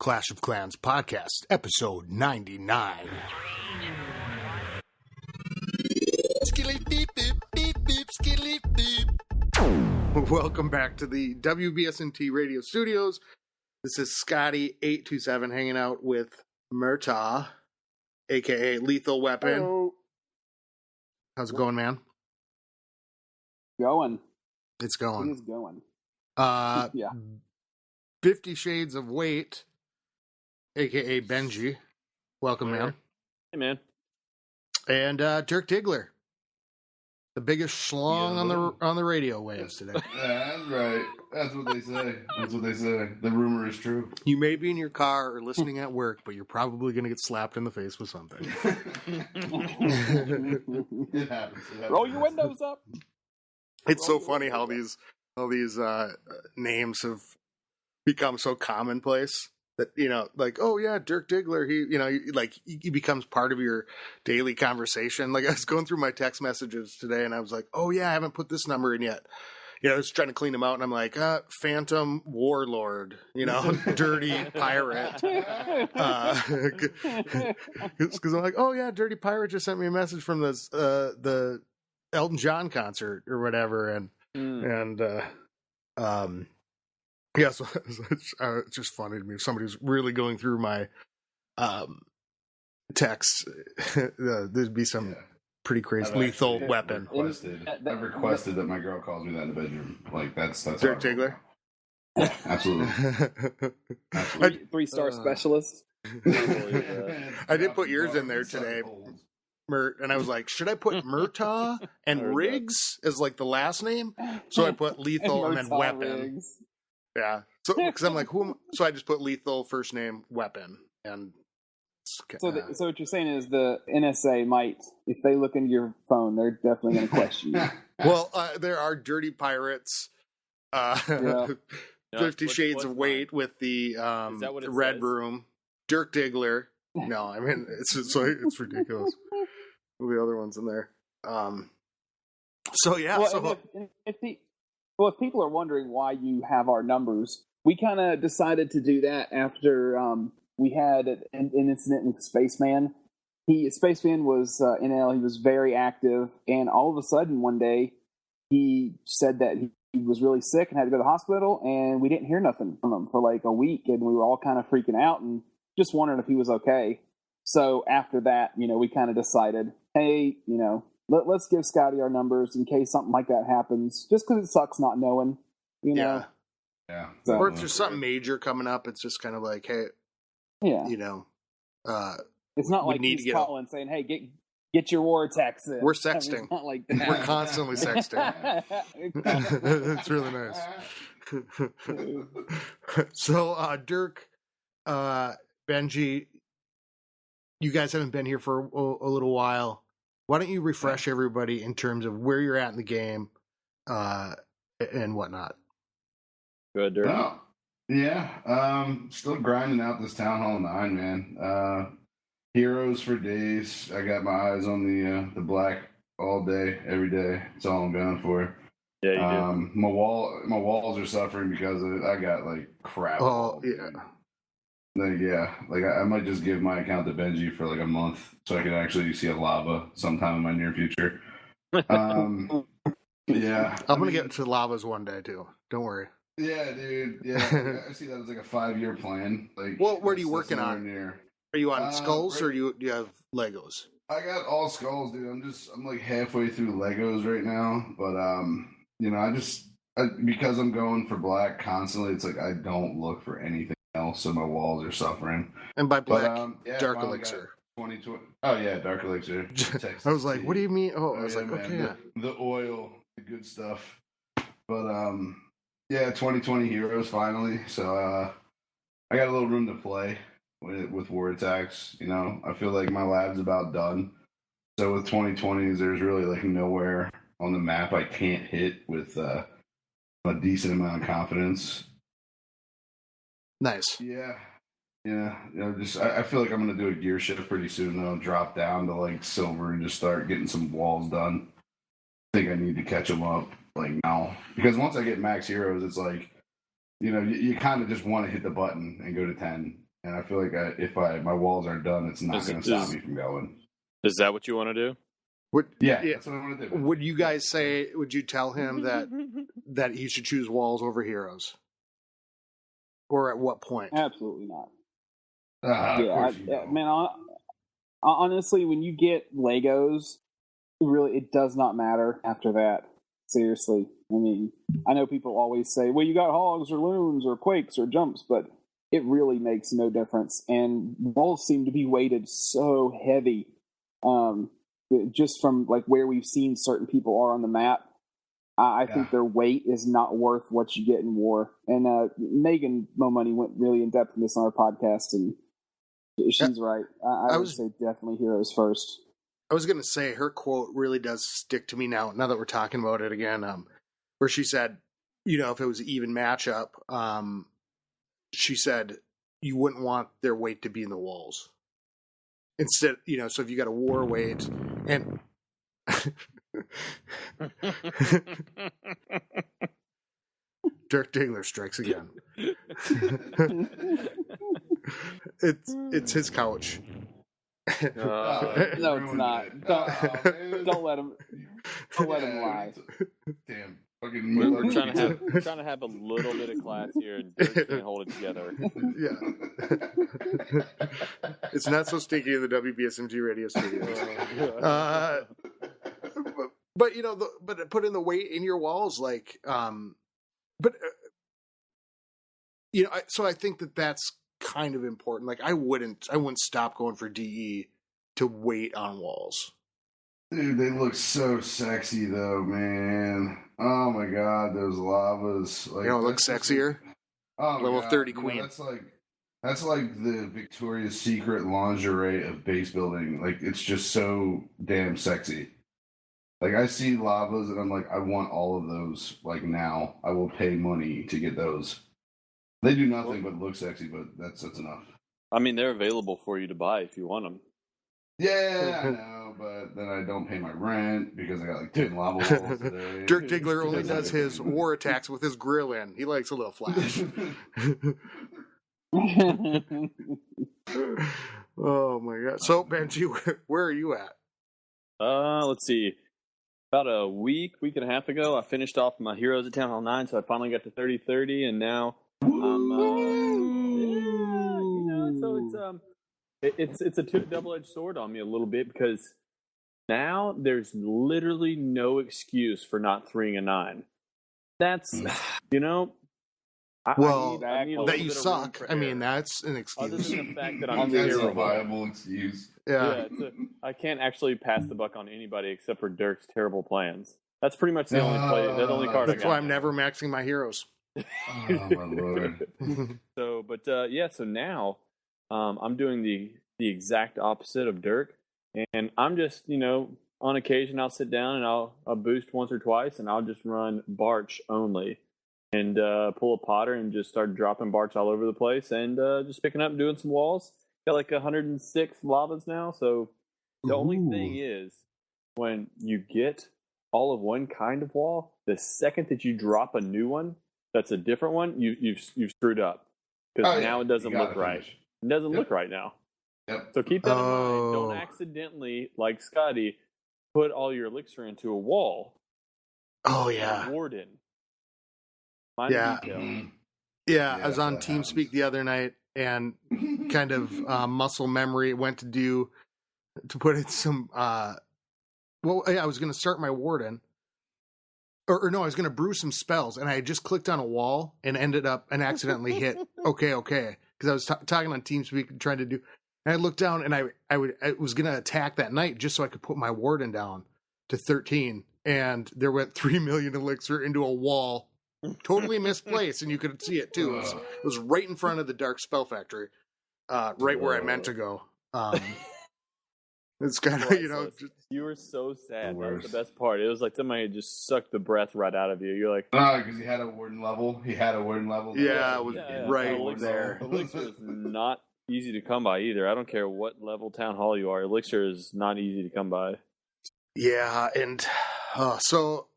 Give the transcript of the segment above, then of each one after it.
Clash of Clans podcast, episode 99. Welcome back to the WBSNT radio studios. This is Scotty827 hanging out with Murtaugh, aka Lethal Weapon. Hello. How's it going, man? Going. It's going. It is going. Yeah. 50 Shades of Weight, aka Benji. Welcome, man. Hey, man. And Dirk Diggler, the biggest schlong on the radio waves today. Yeah, that's right. That's what they say. That's what they say. The rumor is true. You may be in your car or listening at work, but you're probably going to get slapped in the face with something. It happens. Roll your windows up. It's so funny how these names have become so commonplace that, like, oh yeah, Dirk Diggler, he becomes part of your daily conversation. Like, I was going through my text messages today and I was like, oh yeah, I haven't put this number in yet. I was trying to clean them out and I'm like, Phantom Warlord, Dirty Pirate. Because I'm like, oh yeah, Dirty Pirate just sent me a message from this, the Elton John concert or whatever. Yeah, so it's just funny to me. If somebody's really going through my texts, there'd be some pretty crazy Lethal Weapon. I've requested that my girl calls me that in the bedroom. Like, that's Dirk Diggler? Yeah, absolutely. Three-star specialist. I did put yours in there today, Mert, and I was like, should I put Murtaugh and Riggs as like the last name? So I put Lethal and then Weapon. Riggs. Yeah, so because I'm like, so I just put Lethal first name Weapon, and so what you're saying is the NSA might, if they look into your phone, they're definitely going to question you. Well, there are Dirty Pirates, 50 Shades of Weight with the Red Room, Dirk Diggler. No, I mean it's ridiculous. The other ones in there. So yeah, well, if people are wondering why you have our numbers, we kind of decided to do that after we had an incident with Spaceman. Spaceman was in L. He was very active, and all of a sudden one day he said that he was really sick and had to go to the hospital, and we didn't hear nothing from him for like a week, and we were all kind of freaking out and just wondering if he was okay. So after that, we kind of decided, hey, let's give Scotty our numbers in case something like that happens, just because it sucks not knowing, Yeah. So, or if there's something major coming up, it's just kind of like, hey, it's not like he's calling saying, hey, get your war attacks in. We're sexting. It's not like that. We're constantly sexting. It's really nice. So, Dirk, Benji, you guys haven't been here for a little while. Why don't you refresh everybody in terms of where you're at in the game and whatnot? Good, Dirk. Oh, yeah. Still grinding out this Town Hall 9, man. Heroes for days. I got my eyes on the black all day, every day. That's all I'm going for. Yeah, you do. My walls are suffering because of it. I got like crap. Oh, yeah. I might just give my account to Benji for like a month so I can actually see a lava sometime in my near future. Yeah. I'm going to get to lavas one day too. Don't worry. Yeah, dude. Yeah. I see that as like a 5-year plan. Like, well, what are you working on? Near. Are you on skulls or do you have Legos? I got all skulls, dude. I'm like halfway through Legos right now. But, because I'm going for black constantly, it's like I don't look for anything else, so my walls are suffering. And by black, Dark Elixir. 2020. Oh yeah, Dark Elixir. I was like, what do you mean? Oh, I was like, man, okay. The oil, the good stuff. But 2020 heroes finally. So I got a little room to play with war attacks. I feel like my lab's about done. So with 2020s, there's really like nowhere on the map I can't hit with a decent amount of confidence. Nice. Yeah. I feel like I'm gonna do a gear shift pretty soon. Then I'll drop down to like silver and just start getting some walls done. I think I need to catch them up like now, because once I get max heroes, it's like, you kind of just want to hit the button and go to 10, and I feel like if my walls aren't done, it's not going to stop me from going. Is that what you want to do? That's what I want to do. Would you guys say? Would you tell him that he should choose walls over heroes, or at what point? Absolutely not. Yeah, man. Honestly, when you get Legos, really, it does not matter after that. Seriously, I mean, I know people always say, "Well, you got hogs or loons or quakes or jumps," but it really makes no difference. And walls seem to be weighted so heavy, just from like where we've seen certain people are on the map. I think their weight is not worth what you get in war. And Megan Mo Money went really in depth in this on our podcast, and she's right. I would say definitely heroes first. I was going to say her quote really does stick to me now that we're talking about it again, where she said, if it was an even matchup, she said you wouldn't want their weight to be in the walls. Instead, so if you got a war weight and Dirk Diggler strikes again. It's his couch. No, it's not. Don't let him. Don't let him lie. Damn. Fucking We're trying to have a little bit of class here, and Dirk can't hold it together. Yeah. It's not so stinky in the WBSMG radio studios. But putting the weight in your walls, so I think that's kind of important. Like I wouldn't stop going for DE to wait on walls. Dude, they look so sexy though, man. Oh my god, those lavas. Like, it looks sexier. Level 30 queen. That's like the Victoria's Secret lingerie of base building. Like it's just so damn sexy. Like I see lavas and I'm like, I want all of those. Like now, I will pay money to get those. They do nothing but look sexy, but that's enough. I mean, they're available for you to buy if you want them. Yeah, I know, but then I don't pay my rent because I got like 10 lava walls today. Dirk Diggler only does his war attacks with his grill in. He likes a little flash. Oh my god! So Benji, where are you at? Let's see. About a week and a half ago, I finished off my Heroes of Town Hall 9, so I finally got to 30-30, and now it's a double-edged sword on me a little bit because now there's literally no excuse for not 3ing a 9. That's that you suck. I mean, that's an excuse. Other than the fact that I'm that's terrible. a viable excuse. Yeah, I can't actually pass the buck on anybody except for Dirk's terrible plans. That's pretty much the only play. That's the only card. That's why I'm never maxing my heroes. Oh my lord. So now I'm doing the exact opposite of Dirk, and I'm just on occasion I'll sit down and I'll boost once or twice, and I'll just run Barch only, and pull a Potter and just start dropping Barch all over the place, and just picking up and doing some walls. Got like 106 lavas now, so the only thing is when you get all of one kind of wall, the second that you drop a new one that's a different one, you've screwed up because now it doesn't look right. It doesn't look right now. Yep. So keep that in mind. Don't accidentally, like Scotty, put all your elixir into a wall. Oh yeah, Warden. Yeah, I was on TeamSpeak the other night and kind of muscle memory went to put in some. I was going to start my Warden. Or no, I was going to brew some spells, and I had just clicked on a wall and ended up and accidentally hit okay, because I was talking on TeamSpeak and trying to do. And I looked down, and I was going to attack that night just so I could put my Warden down to 13, and there went 3 million elixir into a wall, totally misplaced, and you could see it too. It was right in front of the Dark Spell Factory, right where I meant to go. It's kind of you were so sad. That was the best part. It was like somebody had just sucked the breath right out of you. You're like, because he had a Warden level. Yeah, it was right there. Elixir is not easy to come by either. I don't care what level town hall you are. Elixir is not easy to come by. Yeah, and so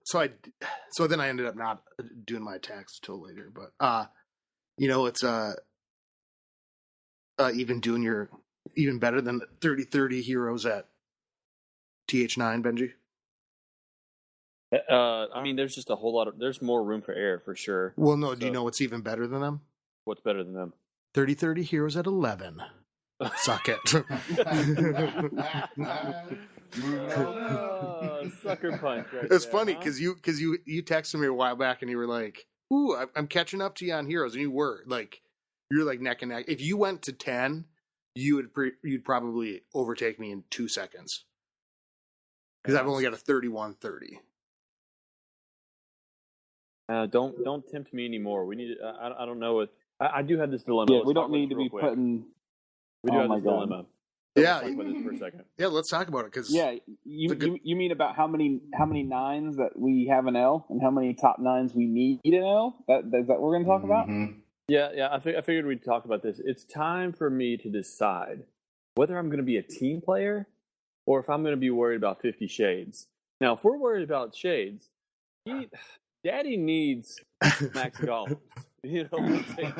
then I ended up not doing my attacks till later. But it's even better than 30-30 heroes at TH9, Benji? I mean, there's just a whole lot there's more room for error for sure. Well, no, do you know what's even better than them? What's better than them? 30-30 heroes at 11. Suck it. Sucker punch right It's there, funny huh? because you texted me a while back and you were like, "Ooh, I'm catching up to you on heroes," and you were like neck and neck. If you went to 10, you'd probably overtake me in 2 seconds because I've only got a 31-30. Don't tempt me anymore. We need. I don't know what. I do have this dilemma. Yeah, Let's we talk don't about need this to real be quick. putting. We do Oh have my this God. dilemma. Yeah. Let's talk about this for a second. Yeah, let's talk about it because You mean about how many nines that we have in L and how many top nines we need in L? Is that what we're going to talk about? Yeah. I figured we'd talk about this. It's time for me to decide whether I'm going to be a team player or if I'm going to be worried about 50 Shades. Now, if we're worried about Shades, Daddy needs Max Gollums. You know what I'm saying?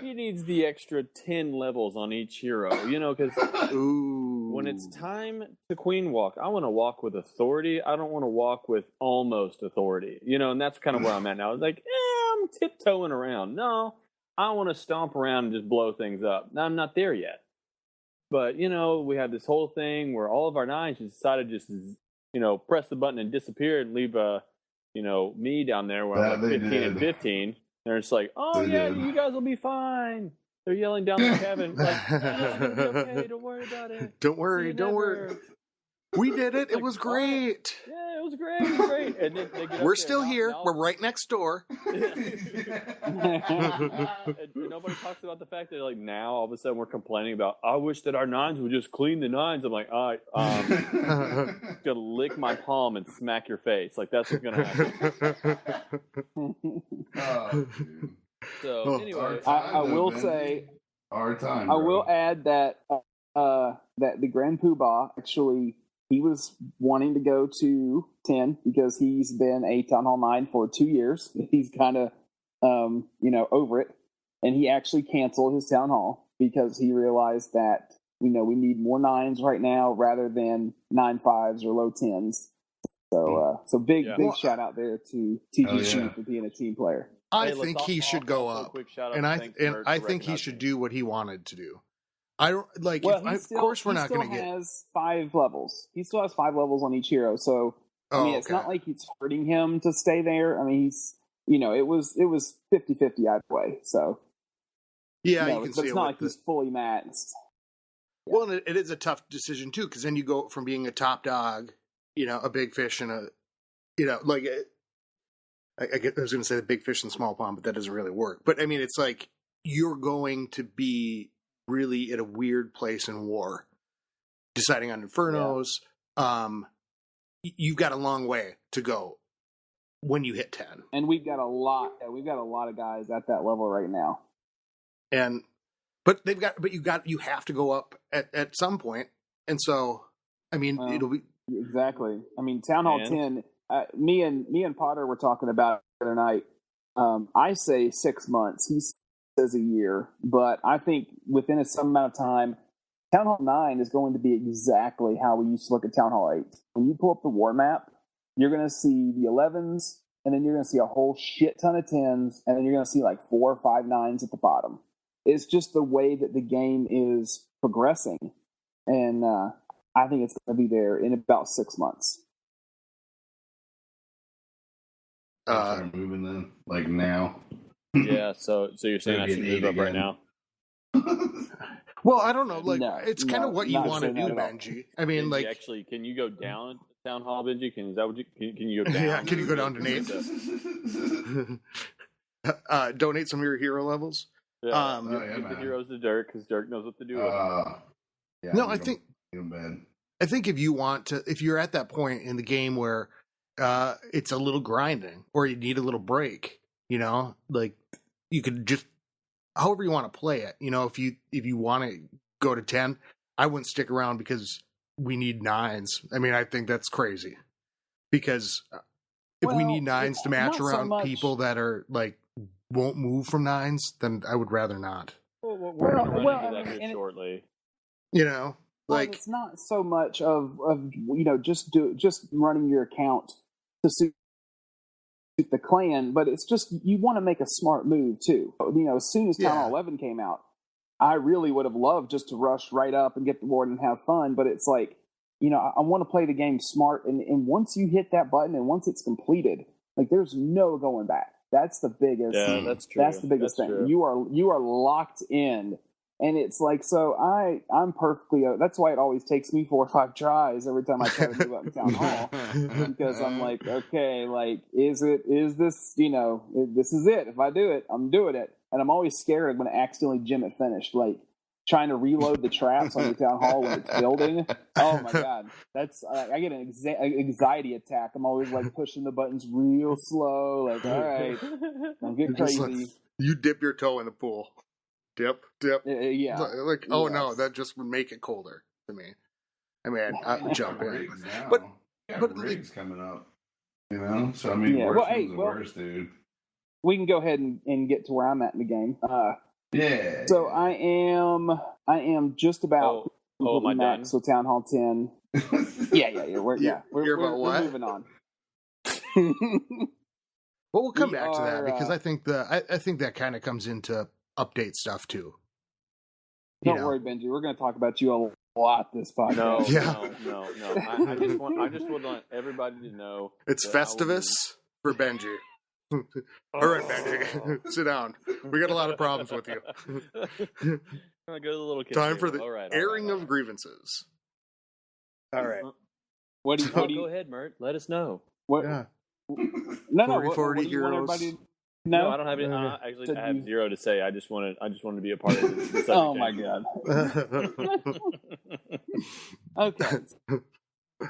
He needs the extra 10 levels on each hero, you know, because when it's time to queen walk, I want to walk with authority. I don't want to walk with almost authority, you know, and that's kind of where I'm at now. It's like, I'm tiptoeing around. No, I want to stomp around and just blow things up. Now, I'm not there yet. But, you know, we have this whole thing where all of our nines just decided to just, you know, press the button and disappear and leave me down there where I'm like 15 and 15. They're just like, oh, yeah, you guys will be fine. They're yelling down the cabin, like, it's going to be okay. Don't worry about it. Don't worry. We did it. It was great. Yeah, it was great. And then they get We're up still there, here. now, We're right next door. and nobody talks about the fact that, like, now all of a sudden we're complaining about, I wish that our nines would just clean the nines. I'm like, all right, I'm going to lick my palm and smack your face. Like, that's what's going to happen. So, anyway. I will say, our time. I will add that that the Grand Poobah actually, he was wanting to go to 10 because he's been a Town Hall 9 for 2 years. He's kind of, over it. And he actually canceled his Town Hall because he realized that, we need more 9s right now rather than 9-5s or low 10s. So big shout out there to TGC for being a team player. I think he should go up. And I think he should do what he wanted to do. I don't like. Well, of course, we're not going to get. He has 5 levels. He still has 5 levels on each hero. So it's not like it's hurting him to stay there. I mean, he's it was 50-50 either way. So yeah, you can see it's not like he's fully maxed. Yeah. Well, and it is a tough decision too, because then you go from being a top dog, a big fish, and I was going to say the big fish and small pond, but that doesn't really work. But I mean, it's like you're going to be really at a weird place in war, deciding on infernos. Yeah. You've got a long way to go when you hit 10, and we've got a lot of guys at that level right now. But you have to go up at some point, and so I mean it'll be exactly. I mean, Town Hall 10. Me and Potter were talking about it the other night. I say 6 months. He says a year, but I think within some amount of time, Town Hall 9 is going to be exactly how we used to look at Town Hall 8. When you pull up the war map, you're going to see the 11s, and then you're going to see a whole shit ton of 10s, and then you're going to see like 4 or 5 9s at the bottom. It's just the way that the game is progressing, and I think it's going to be there in about 6 months. Start moving then, like now. Yeah, so you're saying I should move up right now? Well, I don't know. Like, it's kind of no, what you want to do, Benji. I mean, Benji, like, actually, can you go down Town Hall, Benji? Can you go down? Yeah, can you go down to Nate? Donate some of your hero levels. Yeah, give the heroes to Dirk because Dirk knows what to do with them. Yeah, no, I think if you're at that point in the game where it's a little grinding or you need a little break, like you could just however you want to play it. If you want to go to 10, I wouldn't stick around because we need 9s. I mean, I think that's crazy because if we need 9s to match around people that are like won't move from 9s, then I would rather not. We're going to run well, into that and here shortly. You know, Well, like it's not so much of just running your account to suit the clan, but it's just you want to make a smart move too. As soon as Town Hall 11 came out, I really would have loved just to rush right up and get the board and have fun. But it's like, I want to play the game smart, and once you hit that button and once it's completed, like there's no going back. That's the biggest. Yeah, that's true. That's the biggest thing. True. You are locked in. And it's like, so I'm perfectly, that's why it always takes me 4 or 5 tries every time I try to move up in Town Hall. Because I'm like, okay, like, is this, this is it. If I do it, I'm doing it. And I'm always scared when I accidentally jam it finished. Like, trying to reload the traps on your Town Hall when it's building. Oh my God. That's, I get an anxiety attack. I'm always like pushing the buttons real slow. Like, all right, don't get crazy. Like, you dip your toe in the pool. Dip. Yeah. Like, oh no, that just would make it colder to me. I mean, I jump in. But rigs coming up, So I mean, worst comes to worst, dude. We can go ahead and get to where I'm at in the game. Yeah. So I am just about max with Town Hall 10. Yeah. We're moving on. Well, we'll come back to that because I think that kind of comes into update stuff too. Don't worry, Benji. We're going to talk about you a lot this podcast. No. I just would want everybody to know it's Festivus for Benji. All right, Benji, sit down. We got a lot of problems with you. I'm gonna go to the little time for the airing of grievances. All right. What do you? Go ahead, Mert. Let us know. What? Yeah. No. 40 heroes. No, I don't have any. Actually, I have 0 to say. I just wanted to be a part of this. Oh my God. Okay.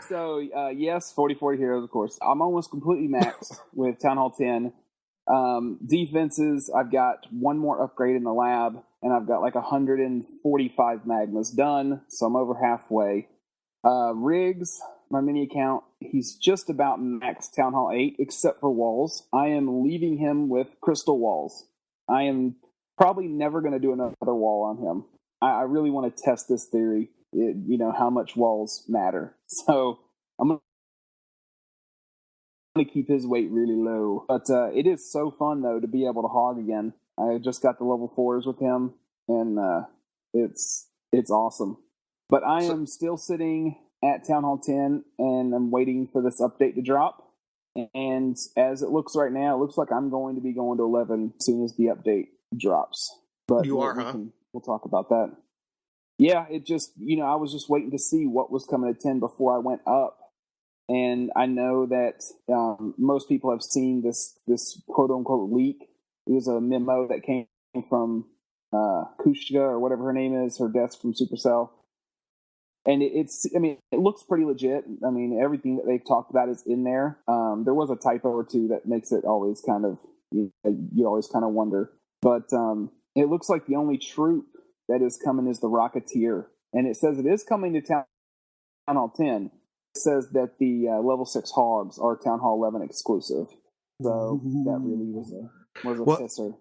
So yes, 40 heroes, of course. I'm almost completely maxed with Town Hall 10. Defenses, I've got one more upgrade in the lab, and I've got like 145 magmas done, so I'm over halfway. Riggs, my mini account, he's just about max Town Hall 8, except for walls. I am leaving him with crystal walls. I am probably never going to do another wall on him. I really want to test this theory, how much walls matter. So I'm going to keep his weight really low. But it is so fun, though, to be able to hog again. I just got the level 4s with him, and it's awesome. But I am still sitting at Town Hall 10, and I'm waiting for this update to drop. And as it looks right now, it looks like I'm going to be going to 11 as soon as the update drops. But you are, huh? We'll talk about that. Yeah, it just, I was just waiting to see what was coming to 10 before I went up. And I know that most people have seen this quote-unquote leak. It was a memo that came from Kushka, or whatever her name is, her desk from Supercell. And it looks pretty legit. I mean, everything that they've talked about is in there. There was a typo or two that makes it always kind of, you always kind of wonder. But it looks like the only troop that is coming is the Rocketeer. And it says it is coming to Town Hall 10. It says that the level 6 hogs are Town Hall 11 exclusive. So that really was a pisser.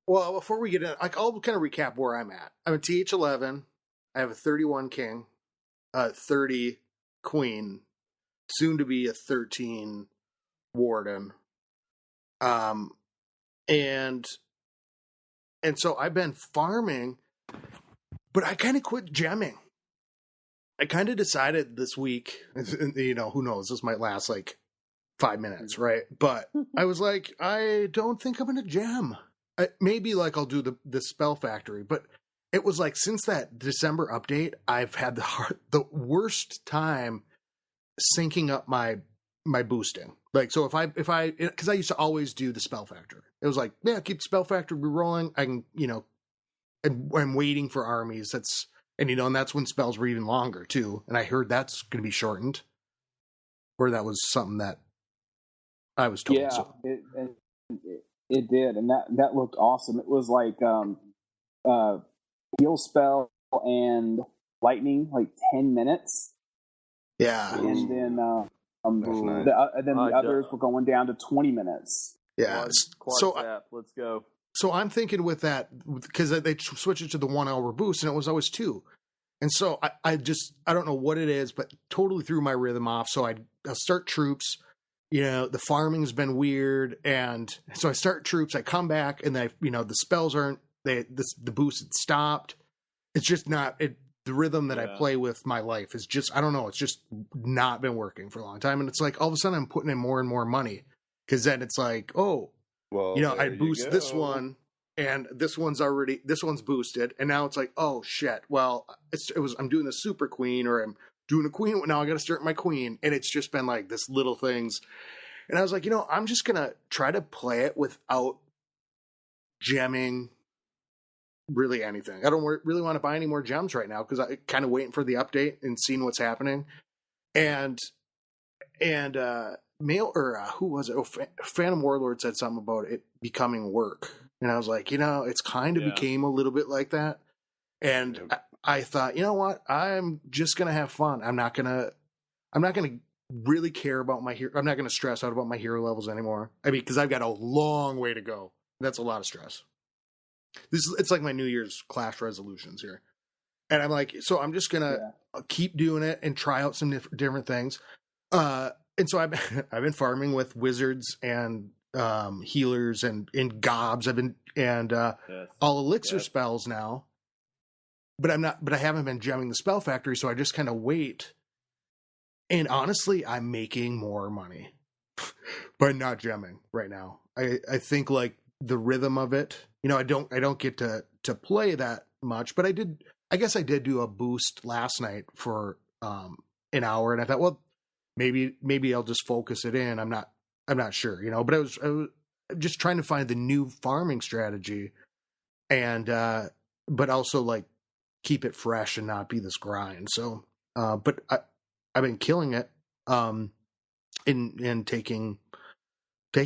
Well, before we get in, I'll kind of recap where I'm at. I'm at TH11. I have a 31 king, 30 queen, soon to be a 13 warden. And so I've been farming, but I kind of quit gemming. I kind of decided this week, who knows, this might last like 5 minutes, right? But I was like, I don't think I'm going to gem. Maybe like I'll do the spell factory, but it was like since that December update, I've had the worst time syncing up my boosting. Like, so because I used to always do the spell factory. It was like, yeah, keep the spell factory rolling. I can, and I'm waiting for armies. And that's when spells were even longer too. And I heard that's going to be shortened, or that was something that I was told. Yeah, so. it did, and that looked awesome. It was like heal spell and lightning, like 10 minutes. Yeah, and then nice. the others were going down to 20 minutes. Yeah. So let's go. So I'm thinking with that, because they switched it to the 1 hour boost, and it was always 2. And so I don't know what it is, but totally threw my rhythm off. So I'll start troops. The farming's been weird, and so I start troops. I come back, and the spells aren't. The boost had stopped. It's just not it. The rhythm that I play with my life is just, I don't know. It's just not been working for a long time, and it's like all of a sudden I'm putting in more and more money, because then it's like, oh, well, I boost this one. And this one's boosted, and now it's like, oh shit. Well, I'm doing the super queen, or I'm doing a queen. Now I got to start my queen, and it's just been like this little things. And I was like, I'm just gonna try to play it without gemming really anything. I don't really want to buy any more gems right now, because I'm kind of waiting for the update and seeing what's happening. And who was it? Oh, Phantom Warlord said something about it becoming work. And I was like, it's kind of became a little bit like that. And I thought, you know what? I'm just going to have fun. I'm not going to really care about my hero. I'm not going to stress out about my hero levels anymore. I mean, because I've got a long way to go. That's a lot of stress. It's like my New Year's Clash resolutions here. And I'm like, so I'm just going to keep doing it and try out some different things. And so I've been farming with wizards and healers and gobs. I've been all elixir spells now, but I haven't been gemming the spell factory. So I just kind of wait. And honestly, I'm making more money by not gemming right now. I think like the rhythm of it, I don't get to play that much, but I guess I did do a boost last night for an hour, and I thought, well, maybe I'll just focus it in. I'm not sure, but I was just trying to find the new farming strategy, and but also like keep it fresh and not be this grind. So, but I've been killing it, in taking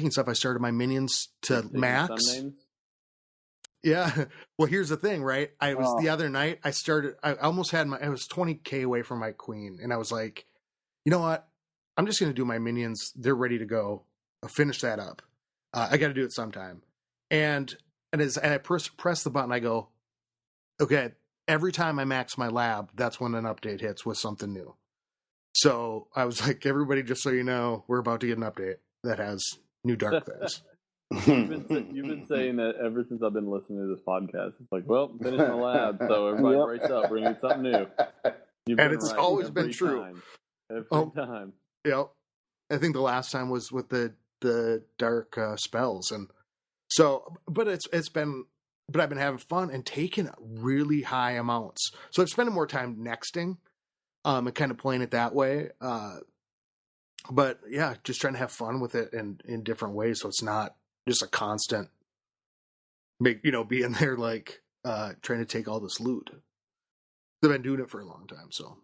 stuff. I started my minions to max. Yeah. Well, here's the thing, right? The other night I almost had I was 20K away from my queen, and I was like, you know what? I'm just going to do my minions. They're ready to go. I'll finish that up. I got to do it sometime. And as I press the button, I go, okay, every time I max my lab, that's when an update hits with something new. So I was like, everybody, just so you know, we're about to get an update that has new dark things. You've been saying that ever since I've been listening to this podcast. It's like, well, finish my lab, so everybody brace up, bring in something new. And it's always been true. Every time. Yep. I think the last time was with the dark spells, and so, but I've been having fun and taking really high amounts. So I've spent more time nexting, and kind of playing it that way. But yeah, just trying to have fun with it in different ways, so it's not just a constant being there like trying to take all this loot. I've been doing it for a long time, so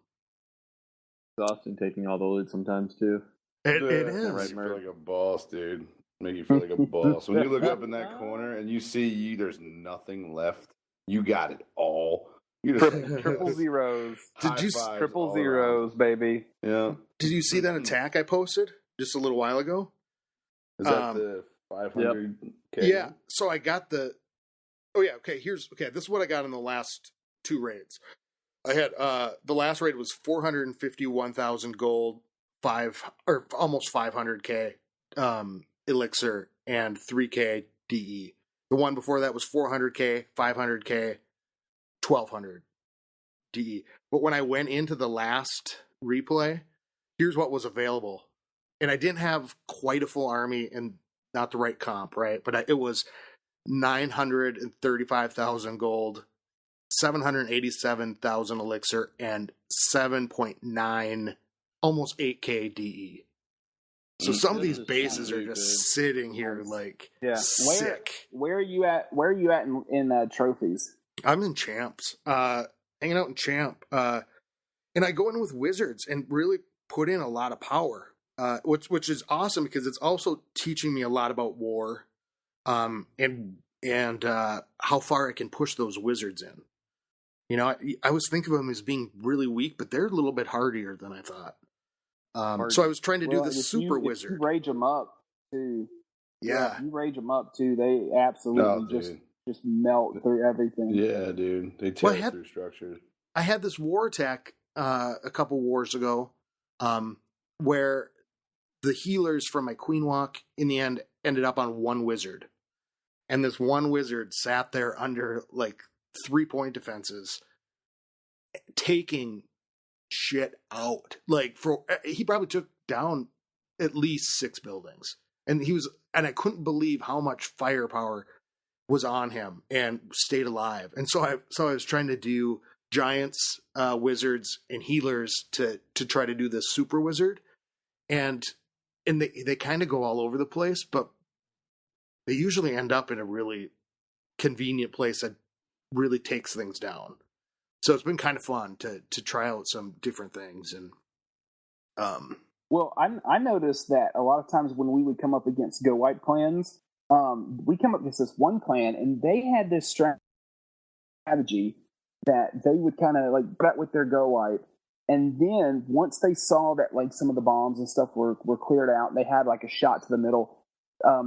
exhausting taking all the loot sometimes too. It is. Right, you feel like a boss, dude. Make you feel like a boss. When you look up in that corner and you see there's nothing left. You got it all. You just triple zeros. Did you triple zeros, baby? Yeah. Did you see that attack I posted just a little while ago? Is that the 500? Yep. Yeah. So I got the. Oh yeah. Okay. This is what I got in the last 2 raids. I had the last raid was 451,000 gold, almost 500k elixir, and 3k DE. The one before that was 400k, 500k, 1200 DE. But when I went into the last replay, here's what was available, and I didn't have quite a full army and not the right comp, right? But it was 935,000 gold, 787,000 elixir, and 7.9, almost 8k DE. So some of these bases are just sitting here like sick. Where are you at? Where are you at in trophies? I'm in champs, hanging out in champ, and I go in with wizards and really put in a lot of power, which is awesome because it's also teaching me a lot about war, and how far I can push those wizards in. I was thinking of them as being really weak, but they're a little bit hardier than I thought. So I was trying to do the super wizard. You rage them up too. Yeah. You rage them up too. They absolutely just melt through everything. Yeah, dude. They tear through structures. I had this war attack a couple wars ago, where the healers from my Queen Walk in the end ended up on one wizard. And this one wizard sat there under like 3-point defenses, taking shit out. Like he probably took down at least 6 buildings. And I couldn't believe how much firepower was on him and stayed alive. And so I was trying to do giants, wizards, and healers to try to do this super wizard. And they kind of go all over the place, but they usually end up in a really convenient place that really takes things down. So it's been kind of fun to try out some different things. And well, I noticed that a lot of times when we would come up against Go White clans, we come up against this one clan, and they had this strategy that they would kind of like bet with their Go White. And then once they saw that like some of the bombs and stuff were cleared out, and they had like a shot to the middle,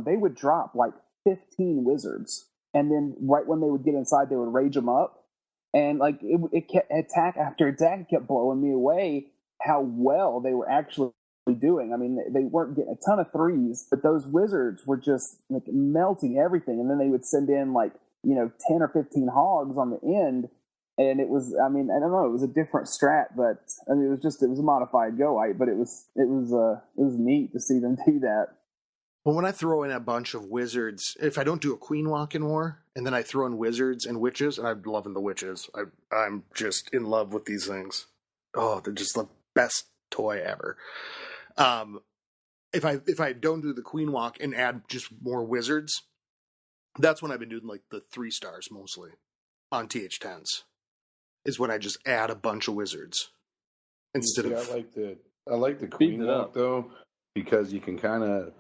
they would drop like 15 wizards. And then right when they would get inside, they would rage them up. And like it kept attack after attack kept blowing me away how well they were actually doing. I mean, they weren't getting a ton of threes, but those wizards were just like melting everything. And then they would send in like, 10 or 15 hogs on the end. And it was, I mean, I don't know, it was a different strat, but I mean, it was a modified Goite, but it was neat to see them do that. Well, when I throw in a bunch of wizards, if I don't do a Queen Walk in War, and then I throw in wizards and witches, and I'm loving the witches. I'm just in love with these things. Oh, they're just the best toy ever. If I don't do the Queen Walk and add just more wizards, that's when I've been doing like the 3 stars mostly on TH10s. Is when I just add a bunch of wizards instead of. I like the Queen Walk though, because you can kind of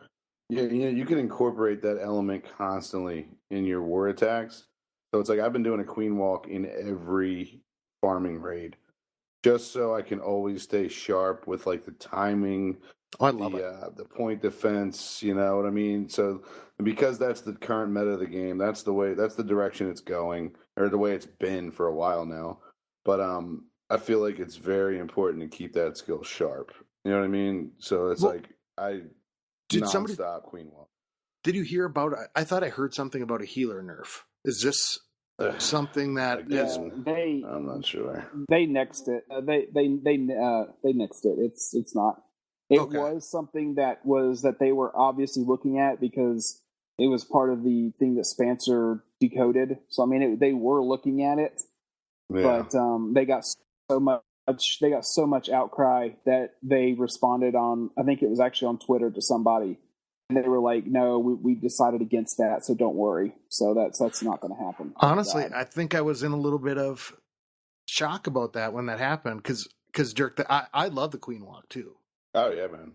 you can incorporate that element constantly in your war attacks. So it's like I've been doing a Queen Walk in every farming raid, just so I can always stay sharp with like the timing. Oh, I love it. The point defense, you know what I mean? So because that's the current meta of the game, that's the direction it's going, or the way it's been for a while now. But I feel like it's very important to keep that skill sharp. You know what I mean? So it's stop Queen Walk. Did you hear about? I thought I heard something about a healer nerf. Is this something that is? I'm not sure. They nixed it. They nixed it. It's not. It was something that they were obviously looking at because it was part of the thing that Spencer decoded. So I mean, they were looking at it. Yeah. But they got so much outcry that they responded on, I think it was actually on Twitter to somebody, and they were like, "No, we decided against that, so don't worry." So that's not going to happen. Honestly, I think I was in a little bit of shock about that when that happened because Dirk, I love the Queen Walk too. Oh yeah, man,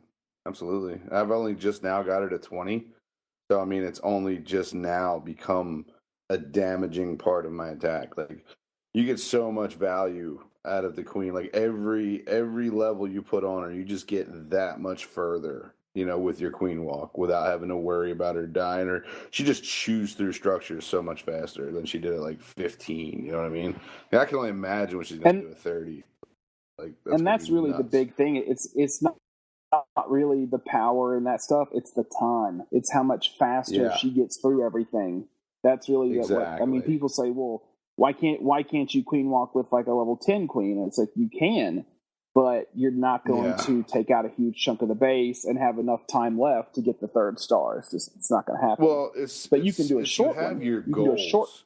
absolutely. I've only just now got it at 20, so I mean, it's only just now become a damaging part of my attack. Like, you get so much value out of the Queen. Like every level you put on her, you just get that much further, with your Queen Walk without having to worry about her dying. Or she just chews through structures so much faster than she did at like 15. You know what I mean? I can only imagine what she's going to do at 30. Like, that's really nuts. The big thing. It's not really the power and that stuff. It's the time. It's how much faster she gets through everything. That's really what I mean. People say, well, why can't you Queen Walk with like a level 10 queen? And it's like, you can, but you're not going to take out a huge chunk of the base and have enough time left to get the 3rd star. It's not going to happen. Well, you can do a short. You have your goals.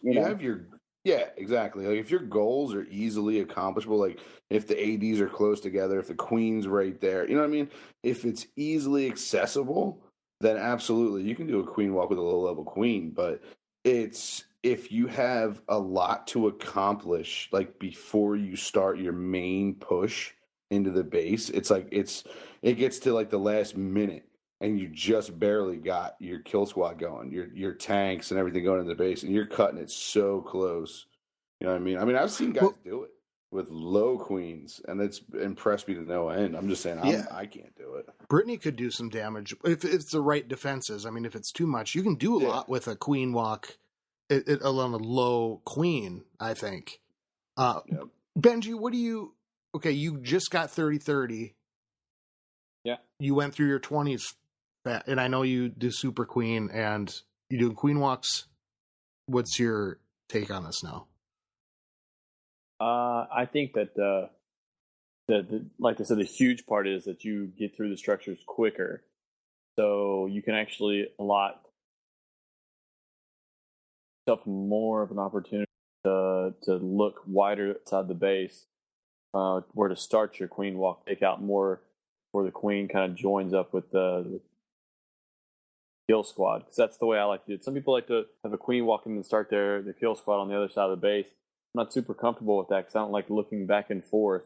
Exactly. Like if your goals are easily accomplishable, like if the ADs are close together, if the queen's right there, you know what I mean? If it's easily accessible, then absolutely you can do a Queen Walk with a low level queen. But if you have a lot to accomplish, like before you start your main push into the base, it's like it gets to like the last minute and you just barely got your kill squad going, your tanks and everything going into the base, and you're cutting it so close. You know what I mean? I've seen guys do it with low queens, and it's impressed me to no end. I'm just saying, I can't do it. Brittany could do some damage if it's the right defenses. I mean, if it's too much, you can do a lot with a queen walk along a low queen, I think. Yep. Benji, what do you... Okay, you just got 30-30. Yeah. You went through your 20s, and I know you do super queen, and you do queen walks. What's your take on this now? I think that like I said, the huge part is that you get through the structures quicker, so you can actually allot yourself more of an opportunity to look wider outside the base, where to start your queen walk, take out more where the queen kind of joins up with the kill squad, because that's the way I like to do it. Some people like to have a queen walk in and start the kill squad on the other side of the base. I'm not super comfortable with that because I don't like looking back and forth,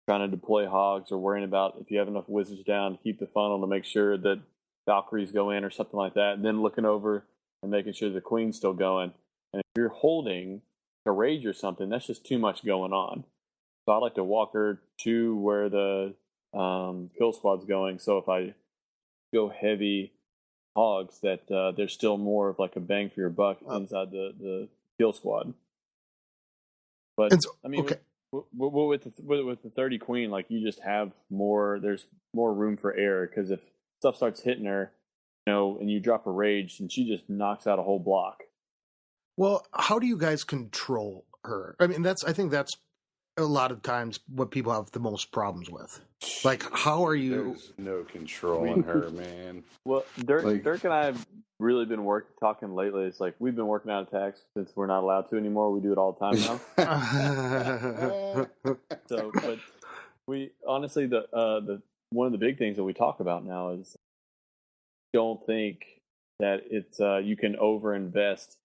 trying to deploy hogs or worrying about if you have enough wizards down to keep the funnel to make sure that Valkyries go in or something like that, and then looking over and making sure the queen's still going. And if you're holding a rage or something, that's just too much going on. So I like to walk her to where the kill squad's going. So if I go heavy hogs, that there's still more of like a bang for your buck inside the kill squad. But So, I mean, okay. with the 30 queen, like you just have more. There's more room for error because if stuff starts hitting her, and you drop a rage, and she just knocks out a whole block. Well, how do you guys control her? I mean, I think that's a lot of times what people have the most problems with. Like, how are you? There's no controlling her, man. Well, Dirk and I have really been talking lately. It's like we've been working on attacks since we're not allowed to anymore. We do it all the time now. So, but we honestly the one of the big things that we talk about now is don't think that it's you can overinvest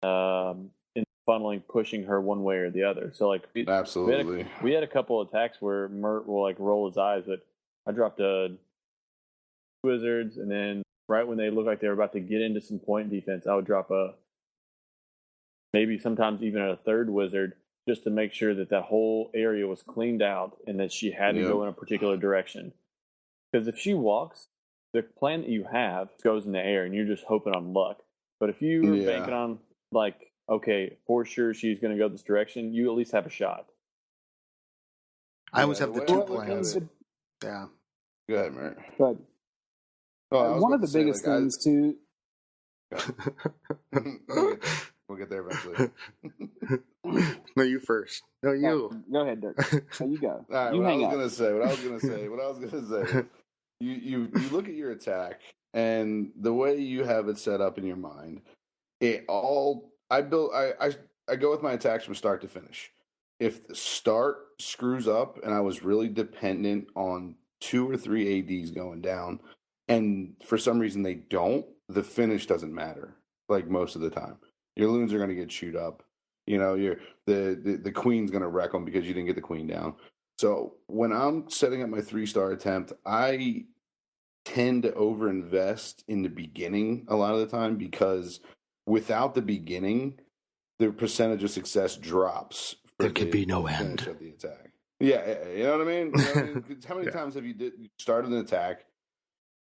in funneling, pushing her one way or the other. So like absolutely, we had a couple of attacks where Mert will like roll his eyes, but I dropped wizards, and then right when they look like they were about to get into some point defense, I would drop maybe sometimes even a third wizard just to make sure that whole area was cleaned out and that she had to go in a particular direction. Because if she walks, the plan that you have goes in the air, and you're just hoping on luck. But if you're banking on like, okay, for sure she's going to go this direction, you at least have a shot. I always have the two plans. Yeah. Go ahead, Mert. But one of the biggest things too. We'll get there eventually. No, you first. No, you. Go ahead, Dirk. So you go. All right, you what I was gonna say. You look at your attack, and the way you have it set up in your mind, I go with my attacks from start to finish. If the start screws up and I was really dependent on 2 or 3 ADs going down, and for some reason they don't, the finish doesn't matter, like most of the time. Your loons are going to get chewed up. The queen's going to wreck them because you didn't get the queen down. So when I'm setting up my 3-star attempt, I tend to overinvest in the beginning a lot of the time, because without the beginning, the percentage of success drops. There could be no end of the attack. Yeah, you know what I mean? How many times have you started an attack?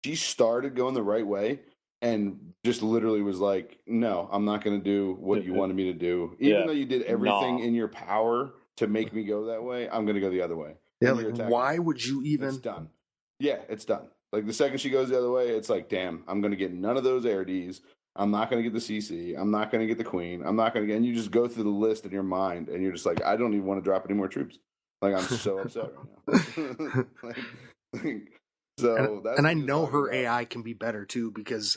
She started going the right way and just literally was like, no, I'm not going to do what you wanted me to do. Even though you did everything in your power to make me go that way, I'm going to go the other way. Yeah, like, why would you even? It's done. Yeah, it's done. Like the second she goes the other way, it's like, damn, I'm going to get none of those air Ds. I'm not going to get the CC. I'm not going to get the queen. I'm not going to get, and you just go through the list in your mind and you're just like, I don't even want to drop any more troops. Like, I'm so upset right now. And I know her AI can be better too, because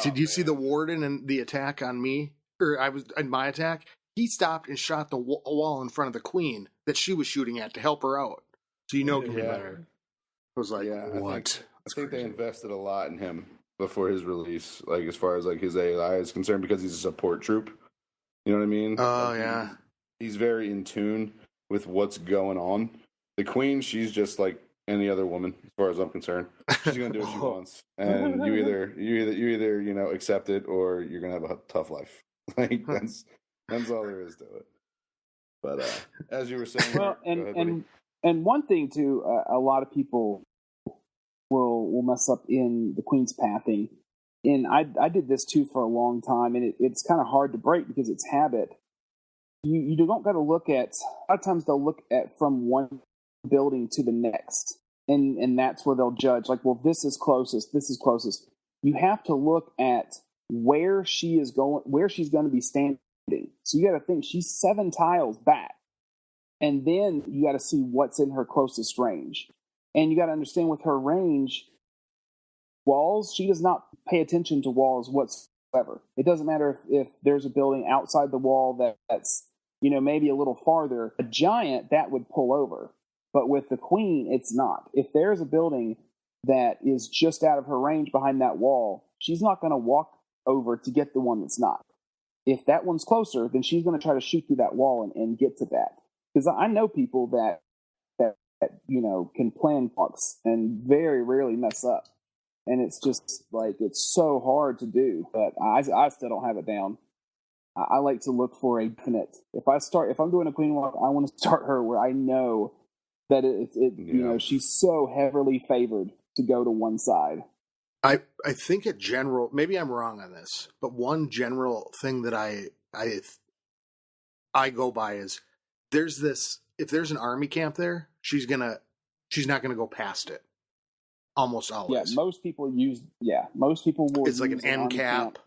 did you see the warden and the attack on me? Or I was in my attack. He stopped and shot the wall in front of the queen that she was shooting at to help her out. So it can be better. I was like, what? I think they invested a lot in him before his release, like as far as like his AI is concerned, because he's a support troop. You know what I mean? Oh, like, he's very in tune with what's going on. The queen, she's just like any other woman, as far as I'm concerned. She's gonna do what she wants, and you either accept it, or you're gonna have a tough life. Like that's all there is to it. But as you were saying, Well, go ahead, buddy. and one thing too, a lot of people will mess up in the queen's pathing, and I did this too for a long time, and it's kind of hard to break because it's habit. You don't got to look at. A lot of times they'll look at from one building to the next, and that's where they'll judge. Like, well, this is closest. This is closest. You have to look at where she is going, where she's going to be standing. So you got to think she's 7 tiles back, and then you got to see what's in her closest range. And you got to understand with her range, walls, she does not pay attention to walls whatsoever. It doesn't matter if there's a building outside the wall that's, maybe a little farther. A giant, that would pull over. But with the queen, it's not. If there's a building that is just out of her range behind that wall, she's not going to walk over to get the one that's not. If that one's closer, then she's going to try to shoot through that wall and get to that. Because I know people that can plan blocks and very rarely mess up. And it's just like, it's so hard to do. But I still don't have it down. I like to look for a definite. If I'm doing a queen walk, I want to start her where I know that she's so heavily favored to go to one side. I think a general, maybe I'm wrong on this, but one general thing that I go by is if there's an army camp there, she's not gonna go past it. Almost always. Yeah, most people will. It's like an end cap.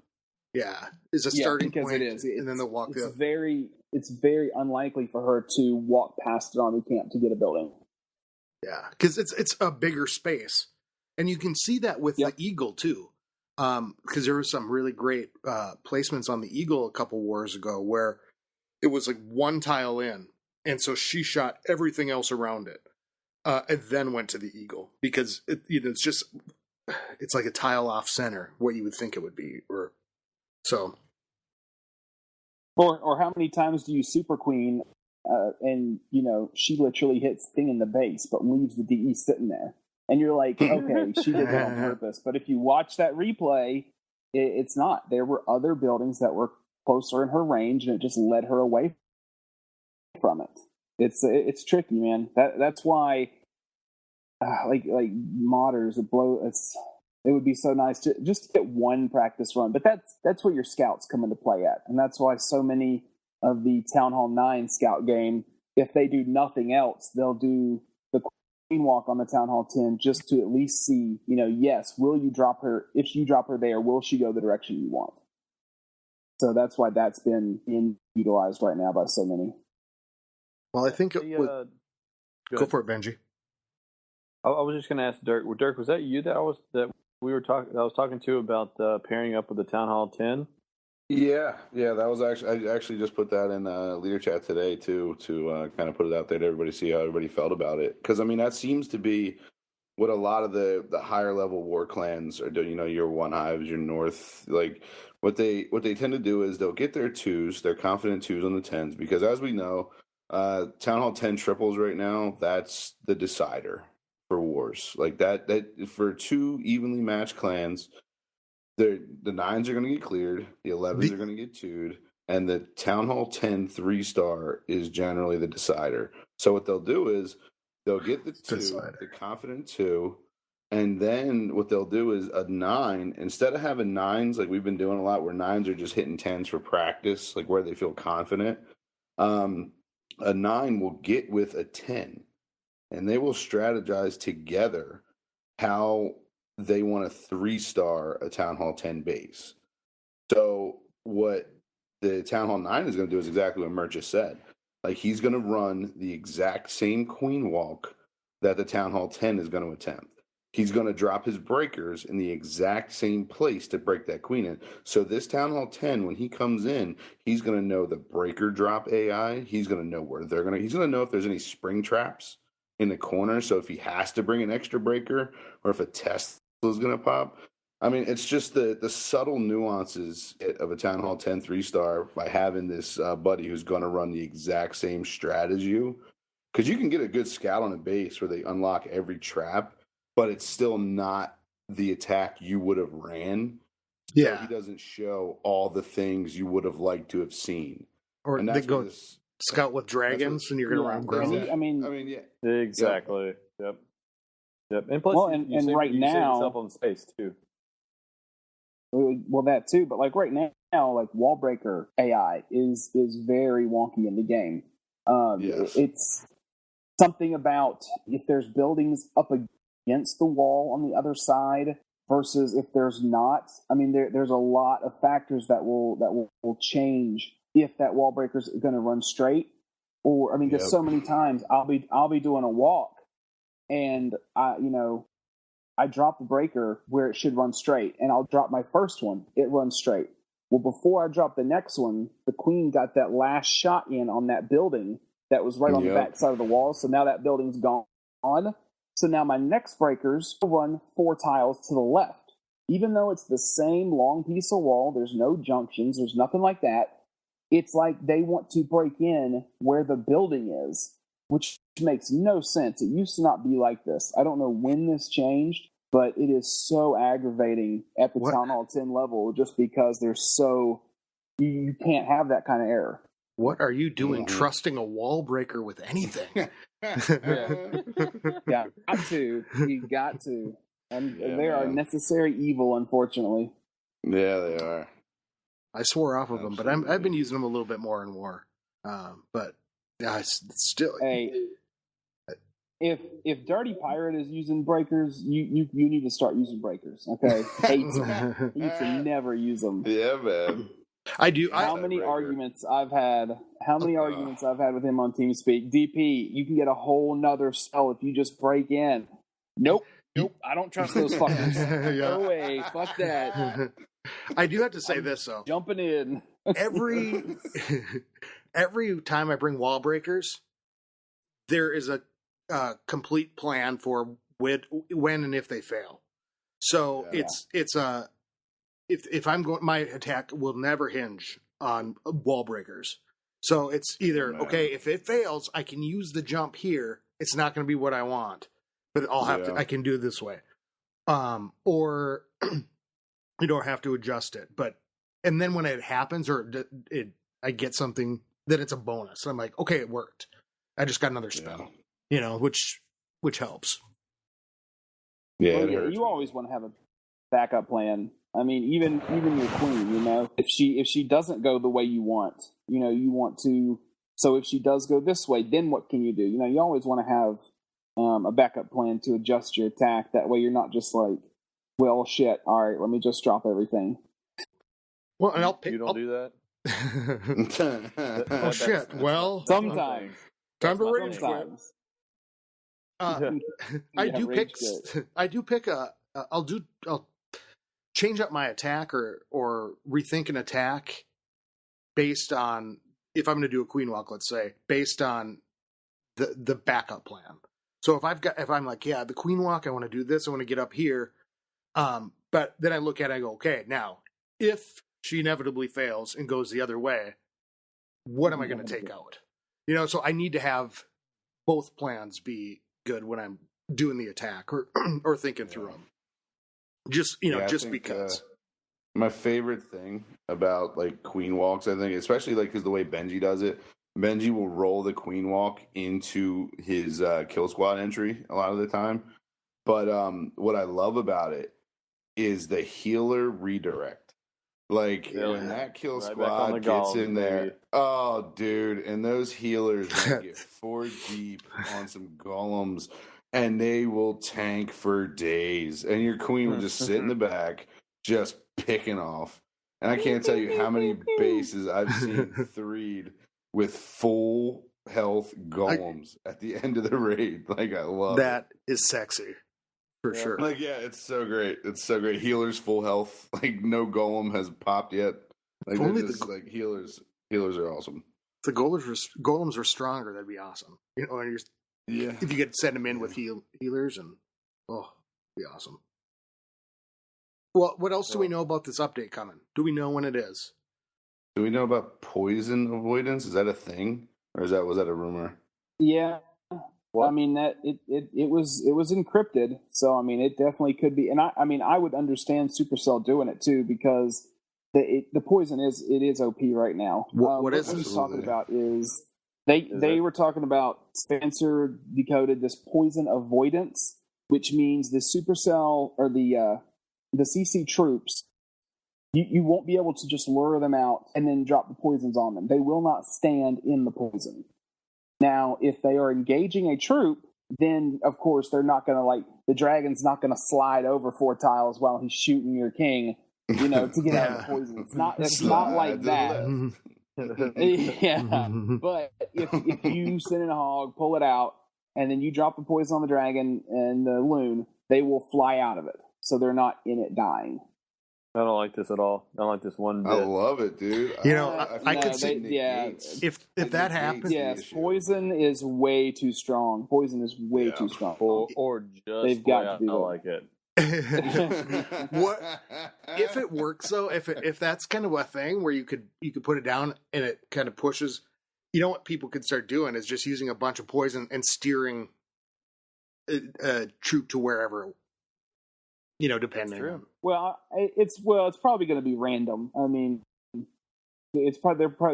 Yeah, is a starting point, it is. And then they'll walk it's up. It's very unlikely for her to walk past an army camp to get a building. Yeah, because it's a bigger space, and you can see that with the Eagle too. Because there was some really great placements on the Eagle a couple wars ago where it was like one tile in, and so she shot everything else around it, and then went to the Eagle because it's like a tile off center, what you would think it would be, or so. Or how many times do you super queen, and she literally hits thing in the base, but leaves the DE sitting there, and you're like, okay, she did that on purpose. But if you watch that replay, it's not. There were other buildings that were closer in her range, and it just led her away from it. It's tricky, man. That's why, like modders, it would be so nice to just get one practice run. But that's where your scouts come into play at. And that's why so many of the Town Hall 9 scout game, if they do nothing else, they'll do the queen walk on the Town Hall 10 just to at least see, yes, will you drop her? If you drop her there, will she go the direction you want? So that's why that's been utilized right now by so many. Well, I think go for it, Benji. I was just going to ask Dirk. Dirk, was that you that I was talking to about pairing up with the Town Hall 10? Yeah, that was I actually just put that in leader chat today too, to kind of put it out there to everybody, see how everybody felt about it. Because I mean, that seems to be what a lot of the higher level war clans are doing. Your One Hives, your North, like what they tend to do is they'll get their 2s, their confident 2s on the 10s, because as we know, Town Hall 10 triples right now, that's the decider for wars. Like that for 2 evenly matched clans, the 9s are going to get cleared, the 11s are going to get 2'd, and the Town Hall 10 3-star is generally the decider. So what they'll do is they'll get the 2, the confident 2, and then what they'll do is a 9, instead of having 9s like we've been doing a lot, where 9s are just hitting 10s for practice, like where they feel confident, a 9 will get with a 10, and they will strategize together how they want to 3-star a Town Hall 10 base. So what the Town Hall 9 is going to do is exactly what Mert just said. Like, he's going to run the exact same queen walk that the Town Hall 10 is going to attempt. He's going to drop his breakers in the exact same place to break that queen in. So this Town Hall 10, when he comes in, he's going to know the breaker drop AI. He's going to know where he's going to know if there's any spring traps in the corner. So if he has to bring an extra breaker, or if a Tesla's going to pop. I mean, it's just the subtle nuances of a Town Hall 10 3-star by having this buddy who's going to run the exact same strat as you. Because you can get a good scout on a base where they unlock every trap, but it's still not the attack you would have ran. So he doesn't show all the things you would have liked to have seen. Or they go scout with dragons, and you're going to run and Grove. I mean, yeah. Exactly. Yep. And plus, Well, you and save, right you save now- yourself on space too. well, that too. But like right now, like wall breaker AI is very wonky in the game. Yes. It's something about if there's buildings up against the wall on the other side versus if there's not. I mean, there's a lot of factors that will change if that wall breaker's going to run straight. Or I mean, just so many times I'll be doing a walk, and I drop the breaker where it should run straight, and I'll drop my first one. It runs straight. Well, before I drop the next one, the queen got that last shot in on that building that was right on the back side of the wall. So now that building's gone. So now my next breakers will run 4 tiles to the left. Even though it's the same long piece of wall, there's no junctions, there's nothing like that. It's like they want to break in where the building is, which makes no sense. It used to not be like this. I don't know when this changed, but it is so aggravating at the Town Hall 10 level just because there's so... You can't have that kind of error. What are you doing trusting a wall breaker with anything? Yeah, got to. You got to. And they are necessary evil, unfortunately. Yeah, they are. I swore off of them, but I've been using them a little bit more in war. But still... Hey, if Dirty Pirate is using breakers, you need to start using breakers. Okay, hates them. You should never use them. Yeah, man. I do. How many arguments I've had with him on TeamSpeak? DP, you can get a whole nother spell if you just break in. Nope. I don't trust those fuckers. No way. Fuck that. I do have to say this though. Jumping in. every time I bring wall breakers, there is a complete plan for when and if they fail. So if I'm going, my attack will never hinge on wall breakers. So it's either okay, if it fails, I can use the jump here. It's not going to be what I want, but I'll have to. I can do it this way, or you don't have to adjust it. And then when it happens, or I get something, then it's a bonus. I'm like, okay, it worked. I just got another spell. Which helps. Yeah, you always want to have a backup plan. I mean, even your queen, if she doesn't go the way you want, you want to. So if she does go this way, then what can you do? You always want to have a backup plan to adjust your attack. That way, you're not just like, well, shit. All right, let me just drop everything. Well, and You don't do that. Oh shit! Well, sometimes. Time to rage quit. Sometimes. I do pick I'll change up my attack or rethink an attack based on, if I'm going to do a queen walk, let's say, based on the backup plan. So if I'm like, yeah, the queen walk, I want to do this, I want to get up here. But then I look at it, I go, okay, now if she inevitably fails and goes the other way, what am I going to take out? So I need to have both plans be good when I'm doing the attack or thinking through them. Just because. My favorite thing about like queen walks, I think, especially like because the way Benji does it, Benji will roll the queen walk into his kill squad entry a lot of the time. But what I love about it is the healer redirect. Like when that kill squad gets in there, oh dude, and those healers get 4 deep on some golems, and they will tank for days. And your queen will just sit in the back, just picking off. And I can't tell you how many bases I've seen threed with full health golems at the end of the raid. Like I love that. Is sexy. For sure. Like, yeah, it's so great. It's so great. Healers full health. Like, no golem has popped yet. Like, they're just, like, healers are awesome. If the golems were stronger, that'd be awesome. And if you could send them in with healers, and it'd be awesome. Well, what else do we know about this update coming? Do we know when it is? Do we know about poison avoidance? Is that a thing, or was that a rumor? Yeah. Well, I mean that it was encrypted, so I mean it definitely could be, and I would understand Supercell doing it too because the poison is OP right now. What is he's talking about is They were talking about Spencer decoded this poison avoidance, which means the supercell or the CC troops, you won't be able to just lure them out and then drop the poisons on them. They will not stand in the poison. Now, if they are engaging a troop, then of course they're not going to the dragon's not going to slide over 4 tiles while he's shooting your king, to get out of the poison. It's not like that. Yeah, but if you send in a hog, pull it out, and then you drop the poison on the dragon and the loon, they will fly out of it, so they're not in it dying. I don't like this at all. I don't like this one bit. I love it, dude. I could see if that happens. Yes, poison is way too strong. Poison is way too strong. Or just they've got to do I like it. What if it works though? If that's kind of a thing where you could put it down and it kind of pushes. What people could start doing is just using a bunch of poison and steering a troop to wherever. Depending. Well, it's probably going to be random. I mean, the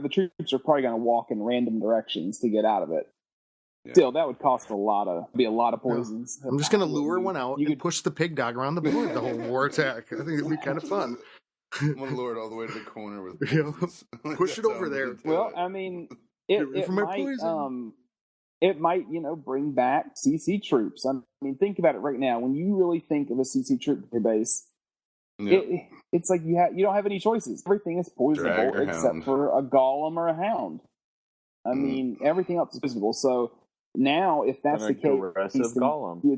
troops are probably going to walk in random directions to get out of it. Yeah. Still, that would cost a lot of poisons. I'm just going to lure one out and push the pig dog around the board the whole war attack. I think it'd be kind of fun. I'm going to lure it all the way to the corner with push it over there. Well, I mean, it might, bring back CC troops. I mean, think about it right now. When you really think of a CC troop base, it's like you don't have any choices. Everything is poisonable except for a golem or a hound. I mean, everything else is poisonable. So now, if that's the case, golem. You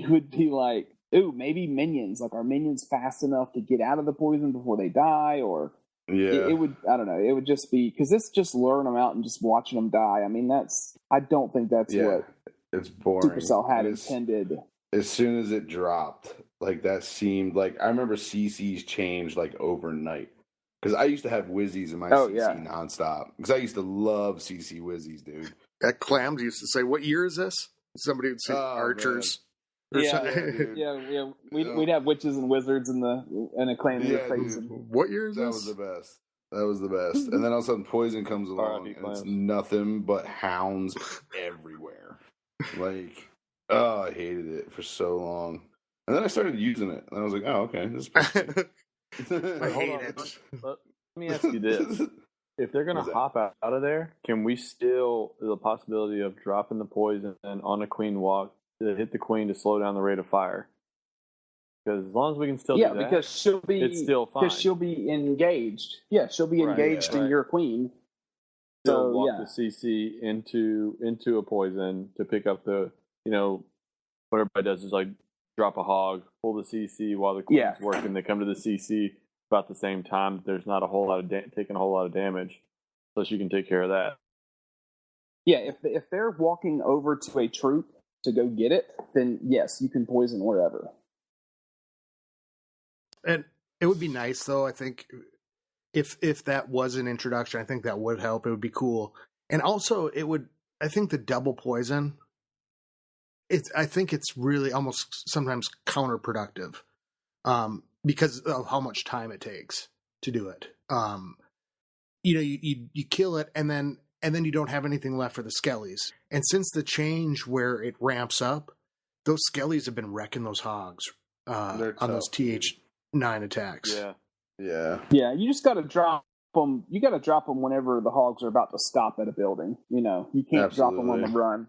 would be like, ooh, maybe minions. Like, are minions fast enough to get out of the poison before they die? Or it would, I don't know. It would just be, because it's just luring them out and just watching them die. I mean, I don't think that's what it's boring. Supercell had intended. As soon as it dropped, that seemed like, I remember CC's changed overnight. Because I used to have Wizzies in my CC nonstop. Because I used to love CC Wizzies, dude. Clams used to say, "What year is this?" Somebody would say archers. We'd have witches and wizards in a clan in their face. What year is this? That was the best. And then all of a sudden, poison comes along, and it's nothing but hounds everywhere. I hated it for so long. And then I started using it, and I was like, "Oh, okay, this is perfect." I hate it. Let me ask you this. If they're going to hop out of there, can we still, the possibility of dropping the poison on a queen walk to hit the queen to slow down the rate of fire? Because as long as we can still do that, because it's still fine. Because she'll be engaged. Yeah, she'll be engaged in your queen. So walk the CC into a poison to pick up the, what everybody does is drop a hog, pull the CC while the queen's working. They come to the CC about the same time. There's not a whole lot of taking a whole lot of damage, so you can take care of that. Yeah, if they're walking over to a troop to go get it, then yes, you can poison wherever. And it would be nice, though. I think if that was an introduction, I think that would help. It would be cool, and also it would. I think the double poison. I think it's really almost sometimes counterproductive, because of how much time it takes to do it. You kill it, and then you don't have anything left for the skellies. And since the change where it ramps up, those skellies have been wrecking those hogs on those TH9 attacks. Yeah. You just got to drop them. You got to drop them whenever the hogs are about to stop at a building. You can't drop them on the run.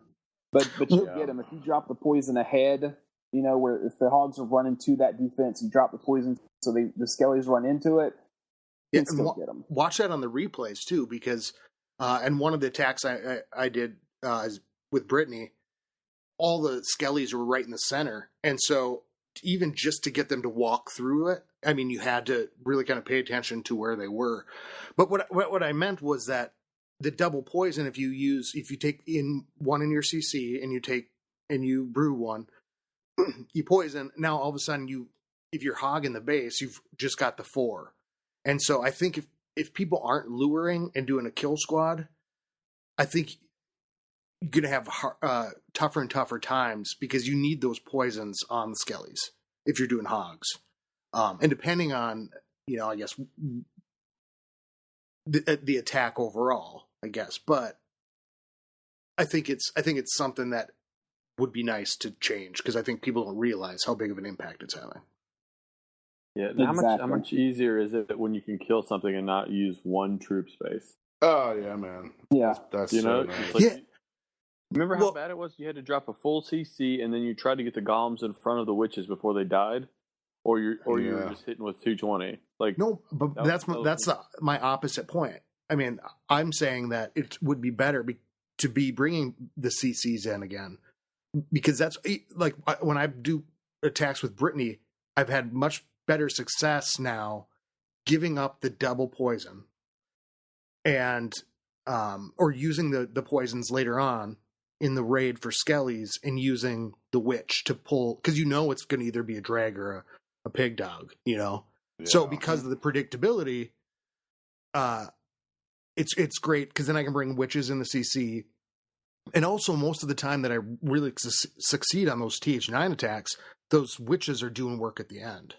But you'll get them if you drop the poison ahead. Where if the hogs are running to that defense, you drop the poison so the skellies run into it. You can still get them. Watch that on the replays too, because and one of the attacks I did with Brittany, all the skellies were right in the center, and so even just to get them to walk through it, I mean, you had to really kind of pay attention to where they were. But what I meant was that the double poison, if you take in one in your CC and you brew one, you poison. Now all of a sudden if you're hogging the base, you've just got the 4. And so I think if people aren't luring and doing a kill squad, I think you're going to have tougher and tougher times because you need those poisons on the skellies if you're doing hogs. And depending on, I guess the attack overall. I guess. But I think it's something that would be nice to change because I think people don't realize how big of an impact it's having. Yeah, Exactly. how much easier is it when you can kill something and not use one troop space? Oh yeah, man. Yeah. That's You so know, nice. it's like, Yeah. remember how Well- bad it was? You had to drop a full CC and then you tried to get the golems in front of the witches before they died, or you were Yeah. just hitting with 220. Like No, but that that's my opposite point. I mean, I'm saying that it would be better to be bringing the CCs in again, because that's like when I do attacks with Brittany, I've had much better success now giving up the double poison and or using the poisons later on in the raid for skellies and using the witch to pull, because it's going to either be a drag or a pig dog, So Yeah. because of the predictability, it's great because then I can bring witches in the CC. And also, most of the time that I really succeed on those TH9 attacks, those witches are doing work at the end.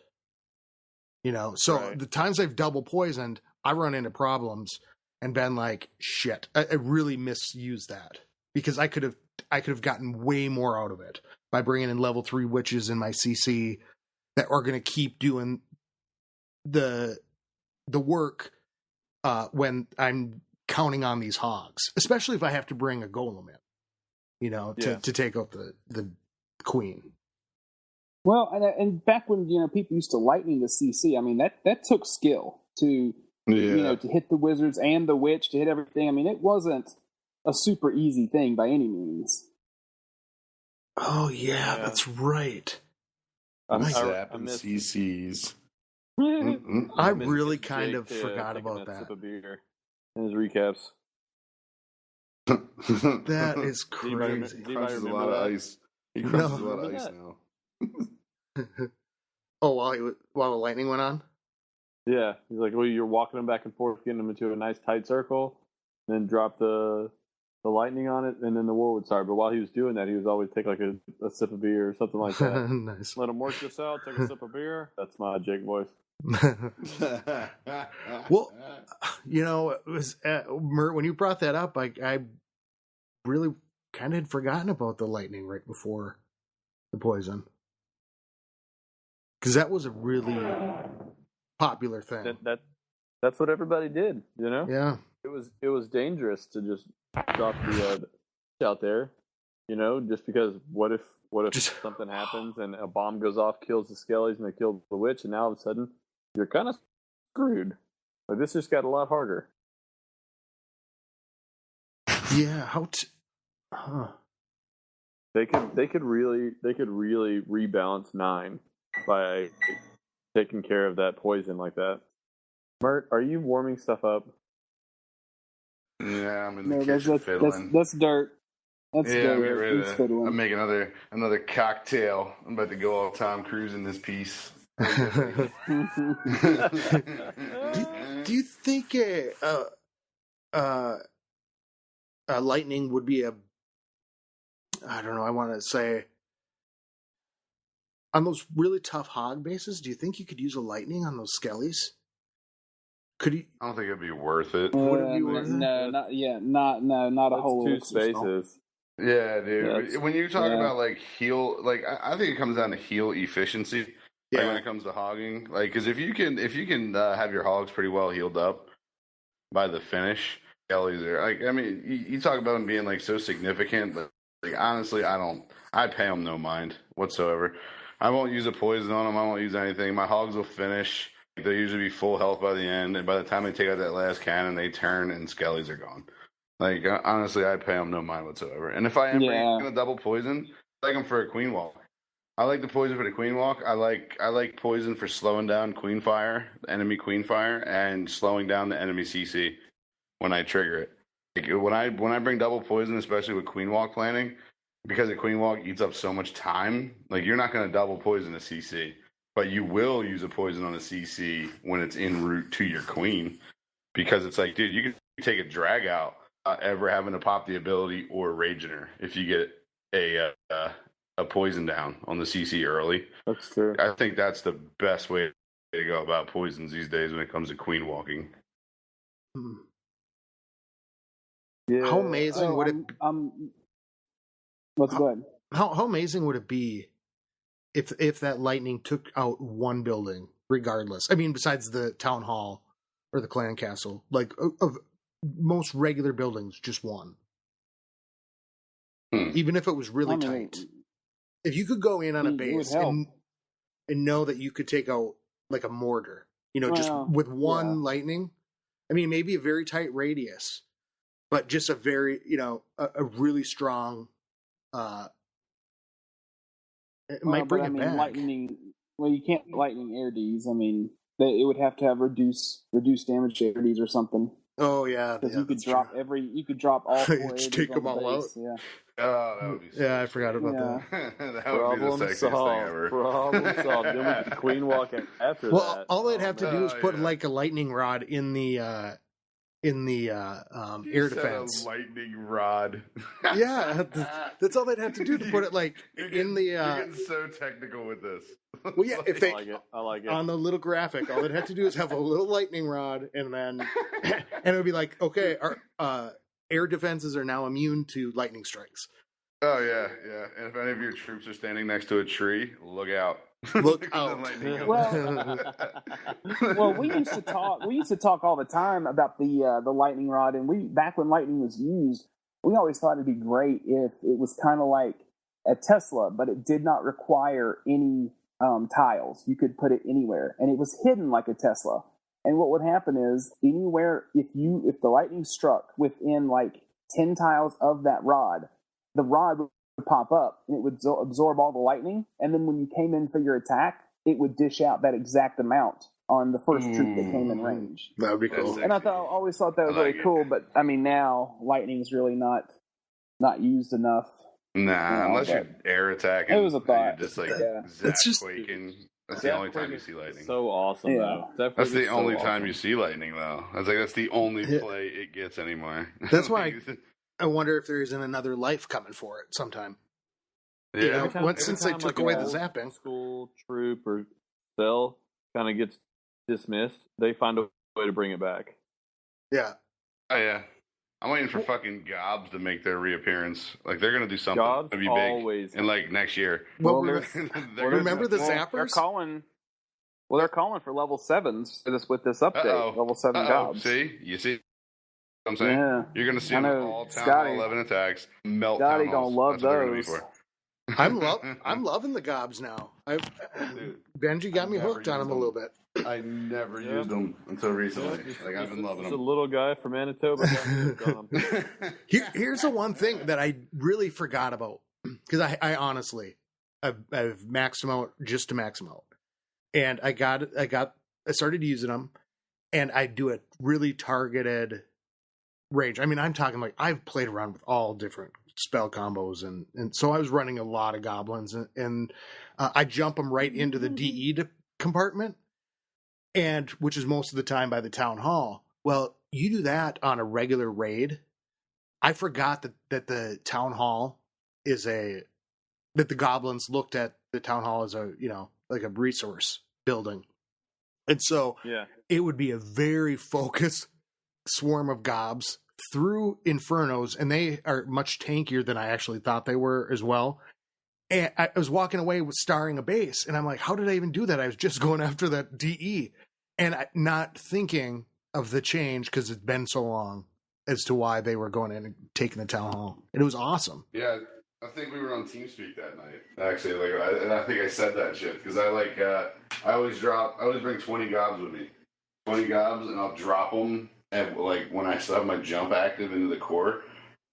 So Right. the times I've double poisoned, I run into problems and been like, shit, I really misused that because I could have gotten way more out of it by bringing in level 3 witches in my CC that are going to keep doing the work when I'm counting on these hogs, especially if I have to bring a golem in, to take out the queen. Well, and back when people used to lightning the CC, I mean that took skill to to hit the wizards and the witch, to hit everything. I mean, it wasn't a super easy thing by any means. Oh yeah. That's right. I'm I zapping miss- CCs. I miss really Jake, kind of taking forgot a about sip that. of beer in his recaps. That is Do anybody crazy. remember- Crunches a remember lot of that? ice. He crunches a No. lot of Remember ice that? now. Oh, while the lightning went on? Yeah, he's like, well, you're walking them back and forth, getting them into a nice tight circle, then drop the lightning on it, and then the war would start. But while he was doing that, he was always take like a sip of beer or something like that. Nice. Let him work this out. Take a sip of beer. That's my Jake voice. Well, it was Mert, when you brought that up, I really kind of had forgotten about the lightning right before the poison, because that was a really popular thing. That's what everybody did. Yeah. It was dangerous to just drop the out there. Just because what if something happens and a bomb goes off, kills the skellies, and they kill the witch, and now all of a sudden you're kind of screwed. Like, this just got a lot harder. Yeah. They could really rebalance 9 by taking care of that poison like that. Mert, are you warming stuff up? Yeah, I'm in the No, kitchen fiddling. that's dirt. That's Yeah, I'm dirt. getting rid He's of it. fiddling. I'm making another cocktail. I'm about to go all Tom Cruise in this piece. Do you think lightning would be I don't know, I want to say, on those really tough hog bases, do you think you could use a lightning on those skellies? Could you? I don't think it'd be worth it. Would it be worth it? No, not a That's whole 2 elixir stone. spaces. Yeah, dude. Yeah, When you talk yeah. about like heal, like I think it comes down to heal efficiency. Like Yeah. when it comes to hogging, like because if you can have your hogs pretty well healed up by the finish, skellies are like, I mean, you talk about them being like so significant, but like honestly, I pay them no mind whatsoever. I won't use a poison on them. I won't use anything. My hogs will finish. They'll usually be full health by the end, and by the time they take out that last cannon, they turn and skellies are gone. Like honestly, I pay them no mind whatsoever. And if I am bringing a double poison, I like them for a queen walk. I like the poison for the queen walk. I like poison for slowing down queen fire, the enemy queen fire, and slowing down the enemy CC when I trigger it. Like when I bring double poison, especially with queen walk planning, because the queen walk eats up so much time. Like you're not going to double poison a CC, but you will use a poison on a CC when it's en route to your queen, because it's like, dude, you can take a drag out ever having to pop the ability or raging her if you get a poison down on the CC early. That's true. I think that's the best way to go about poisons these days when it comes to queen walking. Yeah. How amazing would it? Let's go ahead. How amazing would it be if that lightning took out one building, regardless? I mean, besides the town hall or the clan castle, like of most regular buildings, just one. Even if it was really tight. If you could go in on a base and know that you could take out like a mortar, just with one lightning. I mean, maybe a very tight radius, but just a very, a really strong. It might bring it back. Lightning. Well, you can't lightning air Ds. I mean, it would have to have reduced damage air Ds or something. Oh yeah, because you could drop true. You could drop all four. Just take them all out. Yeah. Oh, that would be. So I forgot about that. That would be the sexiest thing ever. Problem solved. Then we could queen walk after that. Well, all they'd have to do is put like a lightning rod in the air defense. A lightning rod. Yeah, that's all they'd have to do to put it like in the. You're getting so technical with this. Well, yeah, if they I like it on the little graphic, all they'd have to do is have a little lightning rod, and then and it would be like, okay, our air defenses are now immune to lightning strikes. Oh yeah. And if any of your troops are standing next to a tree, look out. Look out. Well, we used to talk all the time about the lightning rod, and back when lightning was used, we always thought it'd be great if it was kind of like a Tesla, but it did not require any tiles. You could put it anywhere, and it was hidden like a Tesla. And what would happen is anywhere if the lightning struck within like 10 tiles of that rod, the rod would pop up and it would absorb all the lightning, and then when you came in for your attack, it would dish out that exact amount on the first troop that came in range. That would be cool. And I always thought that was really cool, but I mean now lightning's really not used enough. Nah, unless you're air attacking. It was a thought. Just like it's just quaking. That's the only time you see lightning. So awesome, though. That's the only time you see lightning, though. That's the only play it gets anymore. That's why I wonder if there isn't another life coming for it sometime. Yeah. Since they took away the zapping. School, troop, or spell kind of gets dismissed, they find a way to bring it back. Yeah. Oh, yeah. I'm waiting for fucking gobs to make their reappearance. Like, they're going to do something. Gobs to be always. big in, like, next year. Well, remember the zappers? They're calling for level 7s with this update. Level 7 gobs. See? You see what I'm saying? Yeah. You're going to see all Town 11 attacks melt Scotty Town Halls. Gonna love those. I'm loving the gobs now. Benji got me hooked on them a little bit. I never used them until recently. I've been loving them. A little guy from Manitoba got me hooked on them. Here's the one thing that I really forgot about, because I honestly I've maxed them out just to max them out, and I started using them, and I do a really targeted range. I mean, I'm talking like I've played around with all different spell combos, and so I was running a lot of goblins, and I jump them right into the DE compartment, and which is most of the time by the town hall. Well, you do that on a regular raid. I forgot that the town hall that the goblins looked at the town hall as a like a resource building, and so it would be a very focused swarm of gobs through infernos, and they are much tankier than I actually thought they were as well. And I was walking away with starring a base, and I'm like, how did I even do that? I was just going after that DE and not thinking of the change, because it's been so long, as to why they were going in and taking the town hall. And it was awesome. Yeah, I think we were on TeamSpeak that night, actually. And I think I said that shit, because I always bring 20 gobs with me. 20 gobs, and I'll drop them at, like, when I still have my jump active into the core.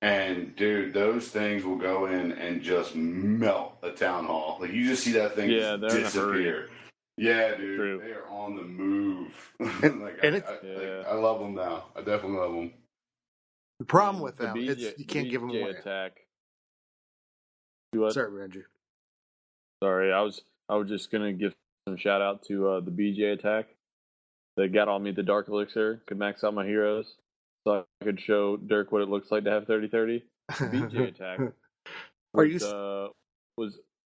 And, dude, those things will go in and just melt a town hall. Like, you just see that thing disappear. Yeah, dude. True. They are on the move. I love them now. I definitely love them. The problem with them is you can't give them away. Attack. Sorry, Reggie. Sorry, I was just gonna give some shout out to the BJ attack. They got on me the Dark Elixir, could max out my heroes, so I could show Dirk what it looks like to have 30-30. BJ attack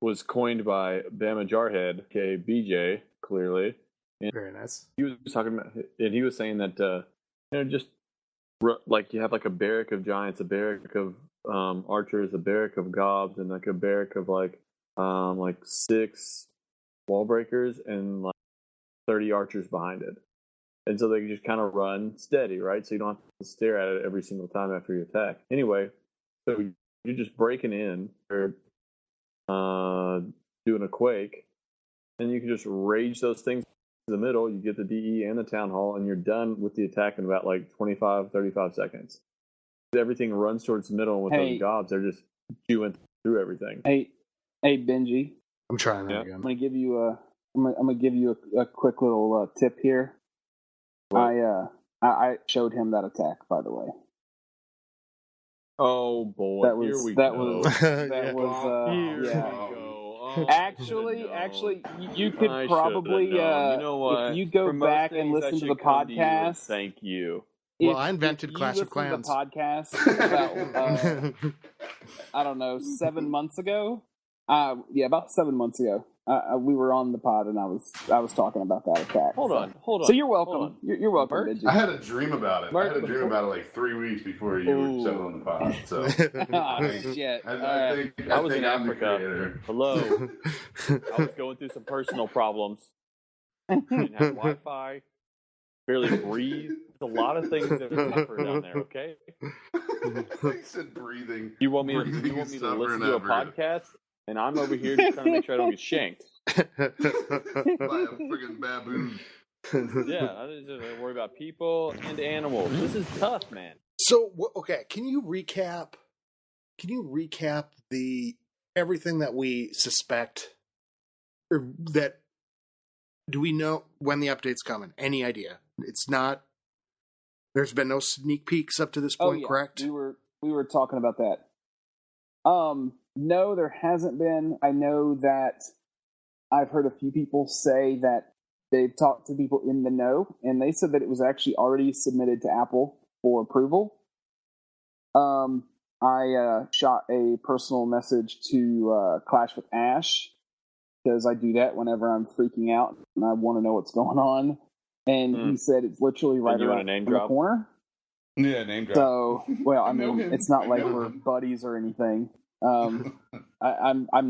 was coined by Bama Jarhead, aka BJ, clearly. And very nice. He was talking about, and he was saying that just like you have like a barrack of giants, a barrack of archers, a barrack of gobs, and like a barrack of like 6 wall breakers and like 30 archers behind it. And so they can just kind of run steady, right? So you don't have to stare at it every single time after you attack. Anyway, so you're just breaking in or doing a quake, and you can just rage those things to the middle. You get the DE and the town hall, and you're done with the attack in about like 35 seconds. Everything runs towards the middle, and with those gobs, they're just chewing through everything. Hey, Benji. I'm trying that again. I'm gonna give you a quick little tip here. I showed him that attack, by the way. Oh boy! Here we go. Actually, you could probably, you know what? If you go back and listen to the podcast. Thank you. Well, I invented Clash of Clans. The podcast about, I don't know, 7 months ago. About 7 months ago. We were on the pod, and I was talking about that attack. Hold on. So you're welcome. You're welcome, Benji. I had a dream about it. I had a dream about it like 3 weeks before you were set on the pod. So shit. I was in Africa. Hello. I was going through some personal problems. Didn't have Wi-Fi. Barely breathe. There's a lot of things that are tougher down there. Okay. I said breathing. You want me to listen to a podcast? And I'm over here just trying to make sure I don't get shanked. By a freaking baboon. Yeah, I just worry about people and animals. This is tough, man. So, okay, can you recap the everything that we suspect, or that do we know when the update's coming? Any idea? It's not. There's been no sneak peeks up to this point, correct? We were talking about that. No, there hasn't been. I know that I've heard a few people say that they've talked to people in the know, and they said that it was actually already submitted to Apple for approval. I shot a personal message to Clash with Ash, because I do that whenever I'm freaking out and I want to know what's going on. And he said it's literally right around the corner. Yeah, name drop. So, well, I mean, it's not like we're buddies or anything. I'm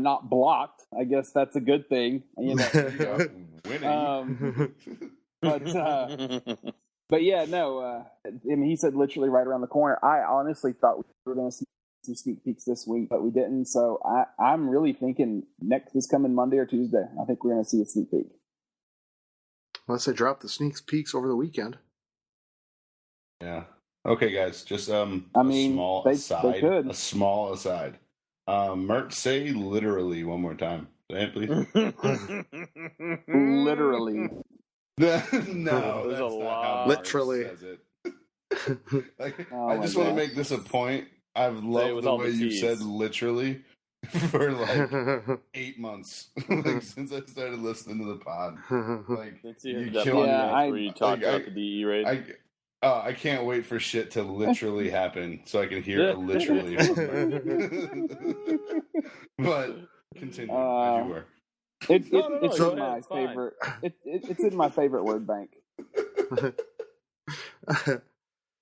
not blocked. I guess that's a good thing. You know. Winning. But yeah, no. I mean, he said literally right around the corner. I honestly thought we were going to see some sneak peeks this week, but we didn't. So I'm really thinking this coming Monday or Tuesday, I think we're going to see a sneak peek. Unless they drop the sneak peeks over the weekend. Yeah. Okay, guys. Just small aside. A small aside. Mert, say literally one more time. Say it, please. Literally. No, that's a lot. Literally. I just want to make this a point. I've loved the way you've said literally for like 8 months, since I started listening to the pod. You talk about the DE rating. I can't wait for shit to literally happen so I can hear it literally. But continue as you were. It's in my favorite. It's in my favorite word bank.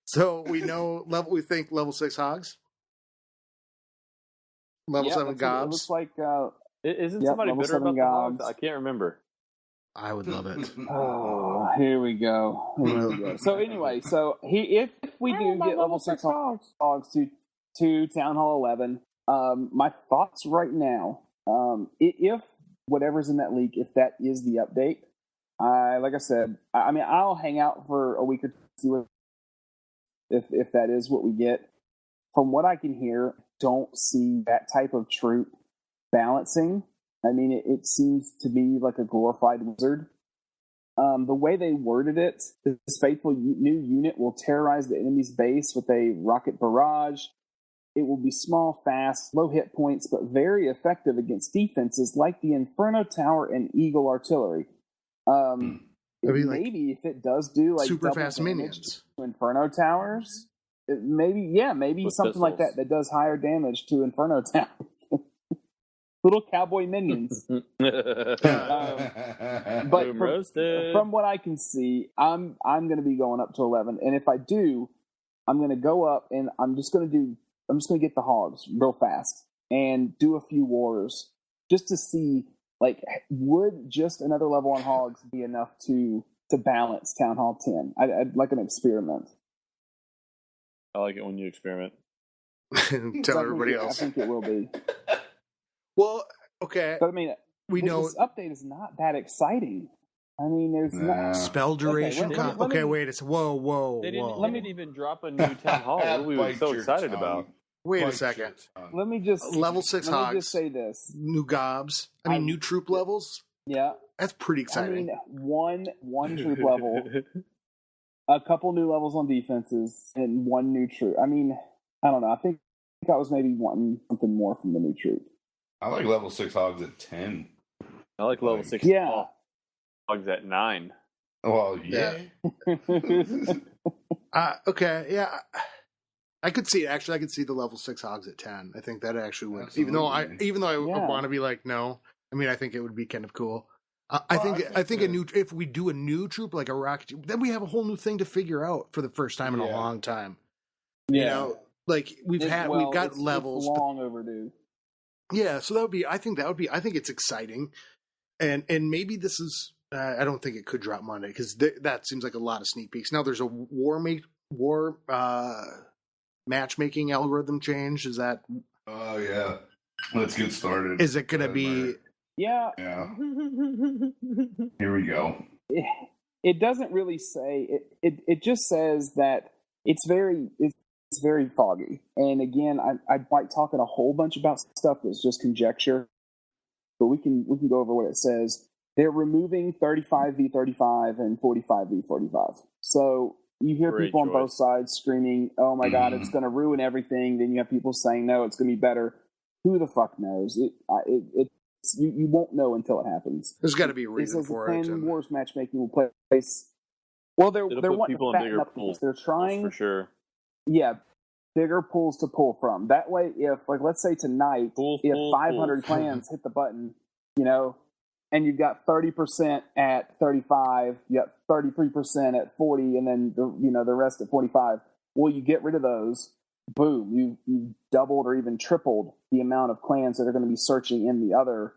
So we know level. We think level 6 hogs. Level 7 gobs. It looks like. Isn't somebody bitter about the hogs? I can't remember. I would love it. Oh, here we go. So anyway, if we do get level 6 hogs to Town Hall 11, my thoughts right now, if whatever's in that leak, if that is the update, like I said, I mean, I'll hang out for a week or two if that is what we get. From what I can hear, don't see that type of troop balancing. I mean, it seems to be like a glorified wizard. The way they worded it, this faithful new unit will terrorize the enemy's base with a rocket barrage. It will be small, fast, low hit points, but very effective against defenses like the Inferno Tower and Eagle Artillery. Maybe if it does do like super fast minions to Inferno Towers, maybe with something pistols like that does higher damage to Inferno Towers. Little cowboy minions. But from what I can see, I'm going to be going up to 11. And if I do, I'm going to go up and I'm just going to get the hogs real fast and do a few wars just to see, like, would just another level on hogs be enough to balance Town Hall 10? I'd like an experiment. I like it when you experiment. Tell everybody I else. think it will be. Well, okay. But I mean, We know this update is not that exciting. I mean, there's not. spell duration. let me- Wait. It's whoa. They didn't even drop a new Town Hall. What are we Bite so your excited tongue. about? Wait a Bite second. your tongue. Let me just Level 6 let me hogs. just say this. New gobs. New troop levels. Yeah, That's pretty exciting. I mean, one troop level, a couple new levels on defenses, and one new troop. I mean, I don't know. I think I was maybe wanting something more from the new troop. I like level 6 hogs at 10. I like level 6 Yeah. hogs at 9. Well, yeah. Okay, yeah. I could see I could see the level 6 hogs at 10. I think that actually would. Absolutely. Even though I Yeah. want to be like no. I mean, I think it would be kind of cool. I Well, think if we do a new troop like a rocket, then we have a whole new thing to figure out for the first time in a Yeah. long time. Yeah. You know, like we've got levels. It's long overdue. Yeah, so I think it's exciting, and maybe this is. I don't think it could drop Monday because that seems like a lot of sneak peeks. Now there's a war matchmaking algorithm change. Is that? Oh, yeah. Let's get started. Is it going to be? Yeah. Yeah. Here we go. It doesn't really say. It just says that it's very foggy. And again, I might talk a whole bunch about stuff that's just conjecture, but we can go over what it says. They're removing 35v35 and 45v45. So you hear Great people on choice. both sides screaming, "Oh my God, it's going to ruin everything." Then you have people saying, "No, it's going to be better." Who the fuck knows? You won't know until it happens. There's got to be a It reason says for the it. Clan Wars matchmaking will take place. Well, they're It'll put wanting people to in fatten bigger up pools. things. They're trying, For sure. yeah, bigger pools to pull from. That way, if like let's say tonight, Pools, if pools, 500 pools. clans hit the button, and you've got 30% at 35, you got 33% at 40, and then the rest at 45. Well, you get rid of those. Boom, you doubled or even tripled the amount of clans that are going to be searching in the other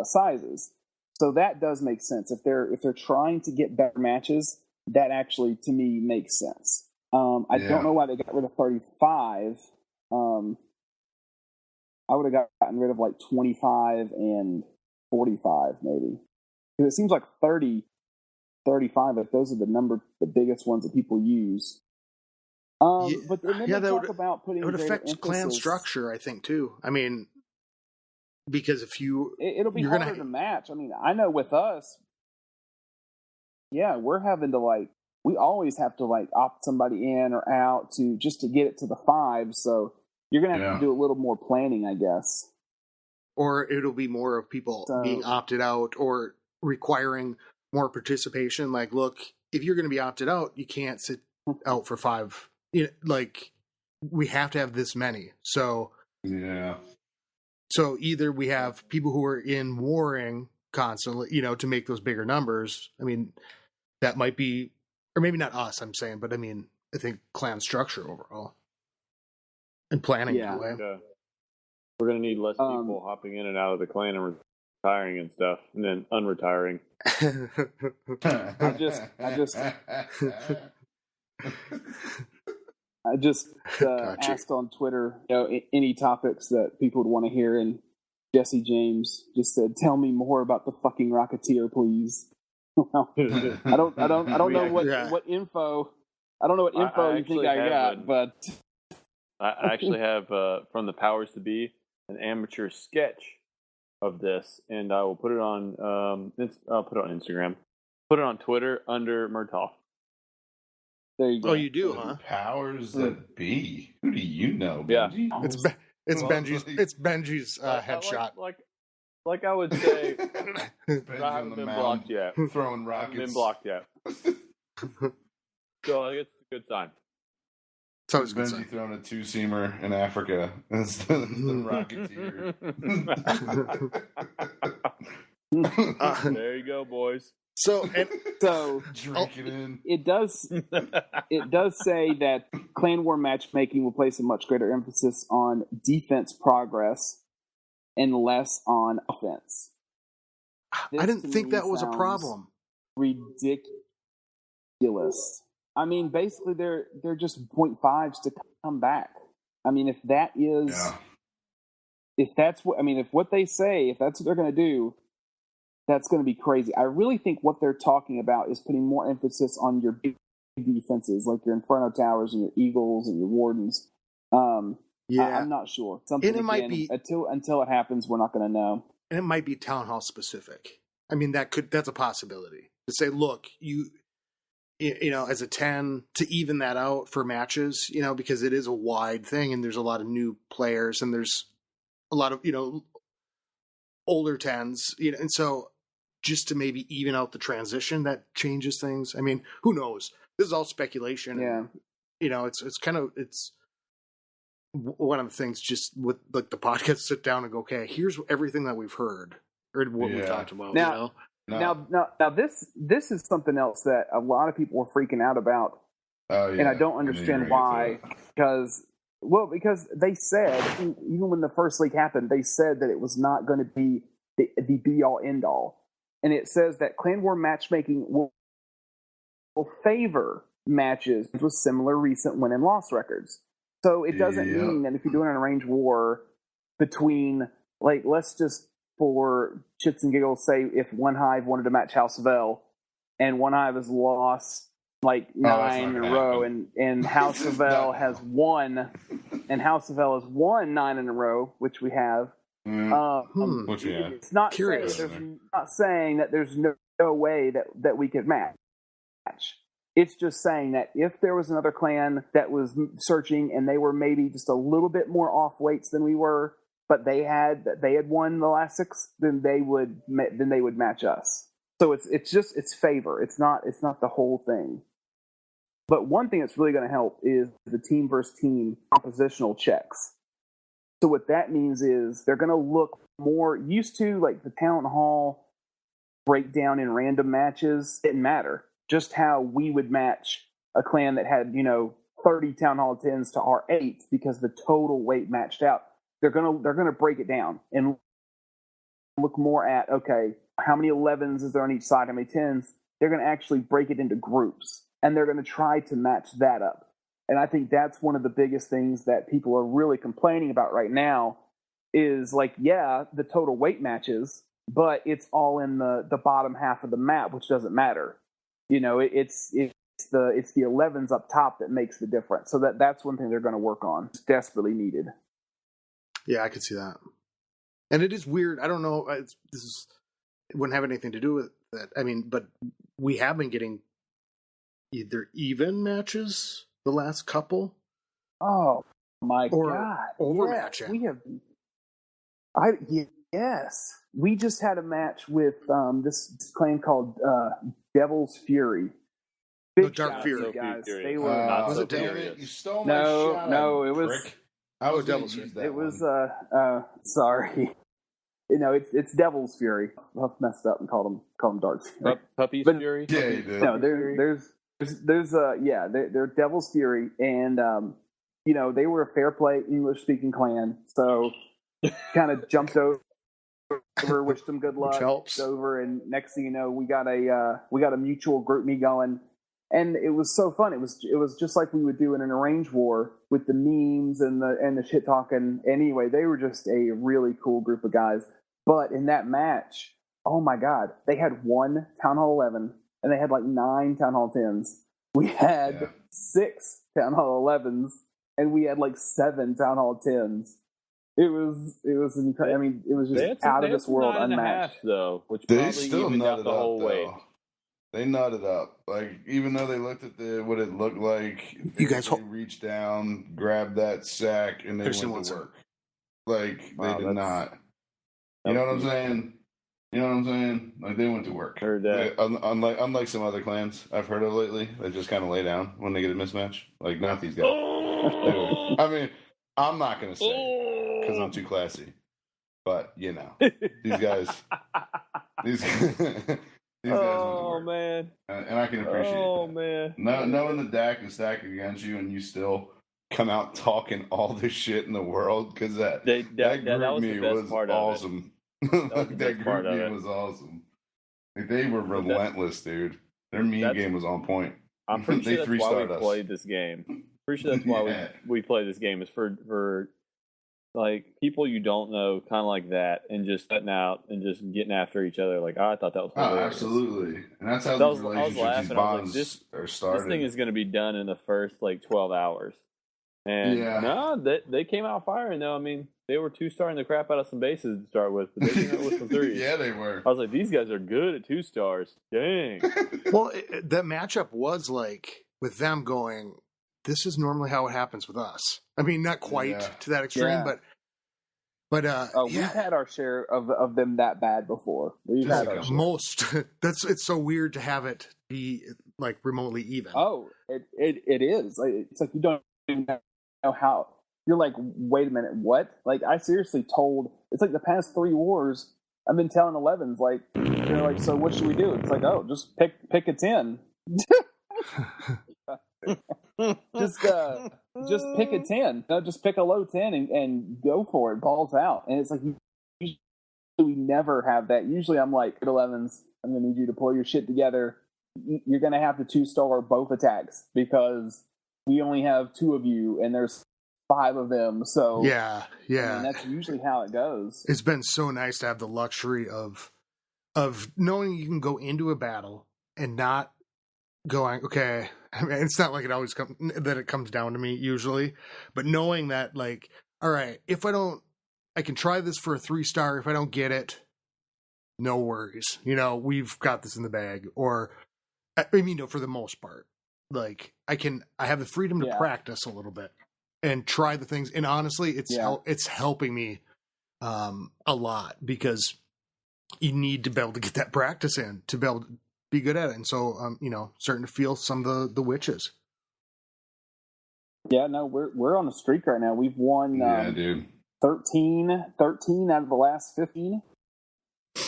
sizes. So that does make sense. If they're trying to get better matches, that actually to me makes sense. I don't know why they got rid of 35. I would have gotten rid of like 25 and 45 maybe. Because it seems like 30, 35, but those are the biggest ones that people use. But then they talk about putting it would greater affect clan emphasis. structure, I think, too. I mean, because if It'll be you're harder gonna to match. I mean, I know with us, yeah, we're having to we always have to opt somebody in or out to get it to the 5. So you're gonna have to do a little more planning, I guess. Or it'll be more of people being opted out or requiring more participation. Like, look, if you're going to be opted out, you can't sit out for 5. We have to have this many. So Yeah. So either we have people who are in warring constantly, to make those bigger numbers. I mean, that might be, or maybe not us, I'm saying, but I mean, I think clan structure overall and planning that way. Yeah. We're going to need less people hopping in and out of the clan and retiring and stuff, and then unretiring. I just asked on Twitter, any topics that people would want to hear, and Jesse James just said, "Tell me more about the fucking Rocketeer, please." I don't know what info. I don't know what info you think I got, but I actually have from the powers to be an amateur sketch of this, and I will put it on. I'll put it on Instagram. Put it on Twitter under Murtaugh. There you go. Oh, you do, huh? Powers that be. Who do you know, Yeah. Benji? It's Benji's. It's Benji's headshot. Like I would say, Benji I on haven't the been mound, blocked yet. throwing I haven't rockets. been blocked yet. So I guess it's a good sign. It's always good Benji sign. throwing a 2-seamer in Africa. That's the Rocketeer. There you go, boys. So drink it in. It does say that Clan War matchmaking will place a much greater emphasis on defense progress and less on offense. I didn't think that was a problem. Ridiculous. I mean, basically, they're just 0.5s to come back. I mean, if that is, if that's what if what they say, if that's what they're going to do, that's going to be crazy. I really think what they're talking about is putting more emphasis on your big defenses, like your Inferno Towers and your Eagles and your Wardens. I'm not sure. Something and it might be until it happens, we're not going to know. And it might be Town Hall specific. I mean, that's a possibility to say, look, you know, as a 10 to even that out for matches, you know, because it is a wide thing and there's a lot of new players and there's a lot of, you know, older 10s, you know, and so just to maybe even out the transition, that changes things. I mean, who knows? This is all speculation. Yeah. And, you know, it's one of the things just with like the podcast, sit down and go, okay, here's everything that we've heard or what we talked about. Now, you know? Now, this is something else that a lot of people were freaking out about, and I don't understand why. Because they said, even when the first leak happened, they said that it was not going to be the be all end all, and it says that Clan War matchmaking will favor matches with similar recent win and loss records. So it doesn't mean that if you're doing an arranged war between, like, let's just for shits and giggles say if One Hive wanted to match House of L and One Hive has lost like 9 in a row and House of L has won and House of L has won 9 in a row, which we have. Which we have. It's not saying that there's no way that we could match. It's just saying that if there was another clan that was searching and they were maybe just a little bit more off weights than we were, but they had won the last 6, then they would match us. So it's favor. It's not the whole thing. But one thing that's really going to help is the team versus team compositional checks. So what that means is they're going to look more used to like the Town Hall breakdown in random matches. It didn't matter. Just how we would match a clan that had, 30 Town Hall 10s to our 8 because the total weight matched out. They're gonna break it down and look more at, okay, how many 11s is there on each side, how many 10s? They're gonna actually break it into groups and they're gonna try to match that up. And I think that's one of the biggest things that people are really complaining about right now is like, yeah, the total weight matches, but it's all in the bottom half of the map, which doesn't matter. It's the 11s up top that makes the difference. So that's one thing they're going to work on. It's desperately needed. Yeah, I could see that. And it is weird. I don't know. It wouldn't have anything to do with that. I mean, but we have been getting either even matches the last couple. Oh my God! Overmatching. We have. Yes, we just had a match with this clan called Devil's Fury. Dark Fury, guys. Fury. They were. Was it damn Devil? it! You stole my shot. No, it was. Prick. I was Devil's Fury. It was. Sorry. It's Devil's Fury. I messed up and called him Dark Fury. Puppy's Fury. Yeah, you did. No, they're Devil's Fury, and they were a fair play English speaking clan, so kind of jumped over, wished them good luck, over, and next thing you know, we got a mutual group me going, and it was so fun. It was just like we would do in an arranged war with the memes and the shit talking. Anyway, they were just a really cool group of guys. But in that match, oh my God, they had 1 Town Hall 11 and they had like 9 Town Hall 10s. We had 6 Town Hall 11s and we had like 7 Town Hall 10s. It was incredible. I mean, it was just out of this world unmatched. Though, which they still nutted the whole up, way. though. They nutted up. Like, even though they looked at what it looked like, they reached down, grabbed that sack, and they went to work. Like, they did not. You know what I'm saying? Like, they went to work. Heard that. Unlike some other clans I've heard of lately, they just kind of lay down when they get a mismatch. Like, not these guys. I mean, I'm not going to say because I'm too classy. But, these guys... These guys went to Oh work. man. And I can appreciate Oh that. man. Knowing the deck is stacked against you and you still come out talking all this shit in the world, because that group was me the best was part of it. awesome. That was the That best part group of me it. was awesome. Like, they were But relentless, dude. Their meme game was on point. I'm pretty sure They that's why we three-starred us. played this game. Pretty sure that's why Yeah. we play this game, is for like people you don't know, kind of like that, and just cutting out and just getting after each other. Like, I thought that was hilarious. Absolutely. And that's how So these relationships, these bonds are started. This thing is going to be done in the first 12 hours. And no, they came out firing though. I mean, they were 2-starring the crap out of some bases to start with, but they came out with some threes. Yeah, they were. I was like, these guys are good at 2 stars. Dang. Well, that matchup was like with them going, this is normally how it happens with us. I mean, not quite to that extreme, but we've had our share of them that bad before. We've had our share. Most. It's so weird to have it be like remotely even. Oh, it is. It's like you don't even know how. You're like, wait a minute, what? Like, I seriously told. It's like the past 3 wars, I've been telling 11s, like, they're like, so what should we do? It's like, oh, just pick a 10. just pick a 10. No, just pick a low 10 and go for it. Balls out. And it's like, usually we never have that. Usually I'm like, 11s, I'm going to need you to pull your shit together. You're going to have to 2-star both attacks because we only have 2 of you and there's 5 of them. So yeah. I mean, that's usually how it goes. It's been so nice to have the luxury of knowing you can go into a battle and not going, okay, I mean, it's not like it always comes down to me usually, but knowing that, like, all right, I can try this for a 3-star. If I don't get it, no worries. We've got this in the bag. Or, I mean, for the most part, like I have the freedom to practice a little bit and try the things. And honestly, it's helping me a lot, because you need to be able to get that practice in to be able to be good at it. And so, starting to feel some of the witches. Yeah, no, we're on a streak right now. We've won dude. 13 out of the last 15.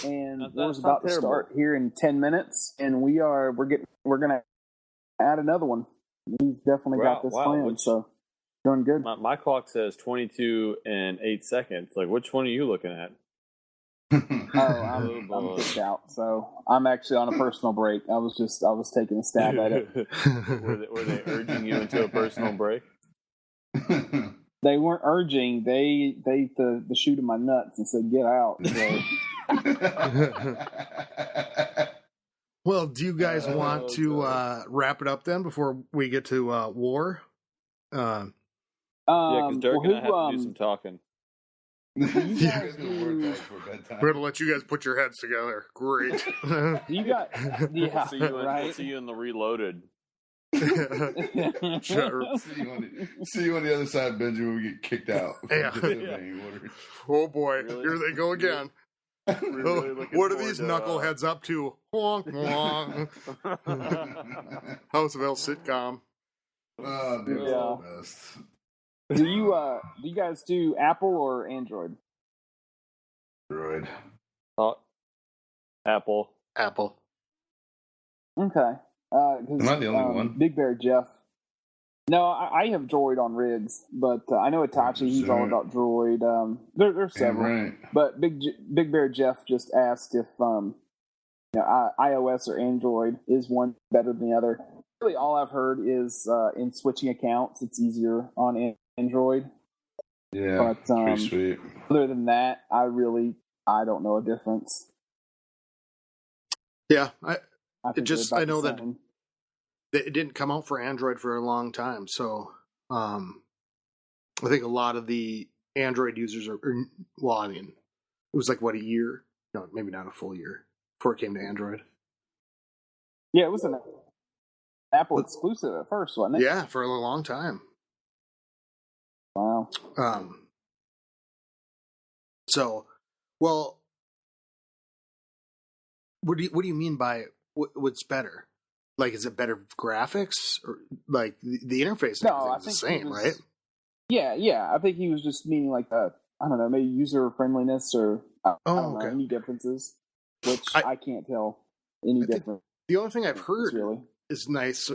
And war's about to start here in 10 minutes, and we're gonna add another one. We've definitely got this planned, so doing good. My clock says 22 and 8 seconds. Like, which one are you looking at? I'm kicked out, so I'm actually on a personal break. I was taking a stab at it. Were they urging you into a personal break? They weren't urging. They the shoot in my nuts and said, "Get out." So. Well, do you guys want to wrap it up then before we get to war? Yeah, because Dirk and I have to do some talking. We're gonna let you guys put your heads together. Great. You got We'll see you in the Reloaded. Sure. See you on the other side, Benjamin. We get kicked out. Oh boy, Really? Here they go again. Really what are these knuckleheads up to? Wonk, wonk. House of L sitcom. Oh, dude, Yeah. the best. Do you guys do Apple or Android? Android. Apple. Okay. Am I the only one? Big Bear Jeff. No, I have Droid on rigs, but I know Itachi. He's all about Droid. There's several, right. but Big Bear Jeff just asked if iOS or Android is one better than the other. Really, all I've heard is in switching accounts, it's easier on Android. Yeah, but pretty sweet. Other than that, I don't know a difference. Yeah, I know the that it didn't come out for Android for a long time, so I think a lot of the Android users it was like a year? No, maybe not a full year before it came to Android. Yeah, it was an Apple exclusive at first, wasn't it? Yeah, for a long time. Wow. So, well, what do you mean by what's better? Like, is it better graphics, or like the interface? No, is the same, right? Yeah. I think he was just meaning like I don't know, maybe user friendliness or I don't know, any differences, which I can't tell. any I think different. the only thing I've heard really. is nice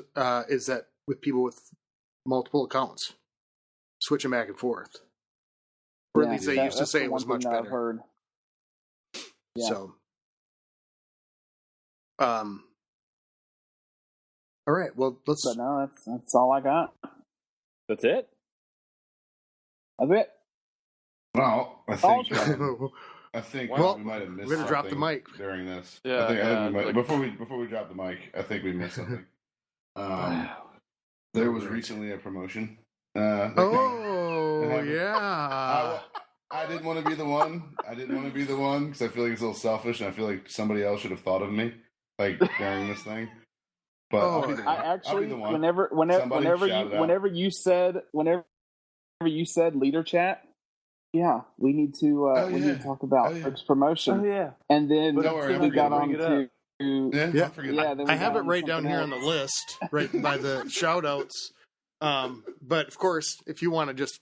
is that with people with multiple accounts, switching back and forth. Or at least they used to say it was much better. I've heard. Yeah. So, all right. Well, let's. But no, that's all I got. That's it. That's it. Well, I think Well, we might have missed we're gonna drop the something mic during this. Yeah, I think we might, like- before we drop the mic, I think we missed something. There was recently a promotion. Oh yeah. I didn't want to be the one. Because I feel like it's a little selfish, and I feel like somebody else should have thought of me, like during this thing. But I'll be the one. I actually, I'll be the one. whenever you said leader chat, yeah, we need to talk about Dirk's promotion. Oh yeah. And then Don't worry, we got on bring it to Yeah, I have it right down here on the list, right by the shout outs. But of course, if you want to just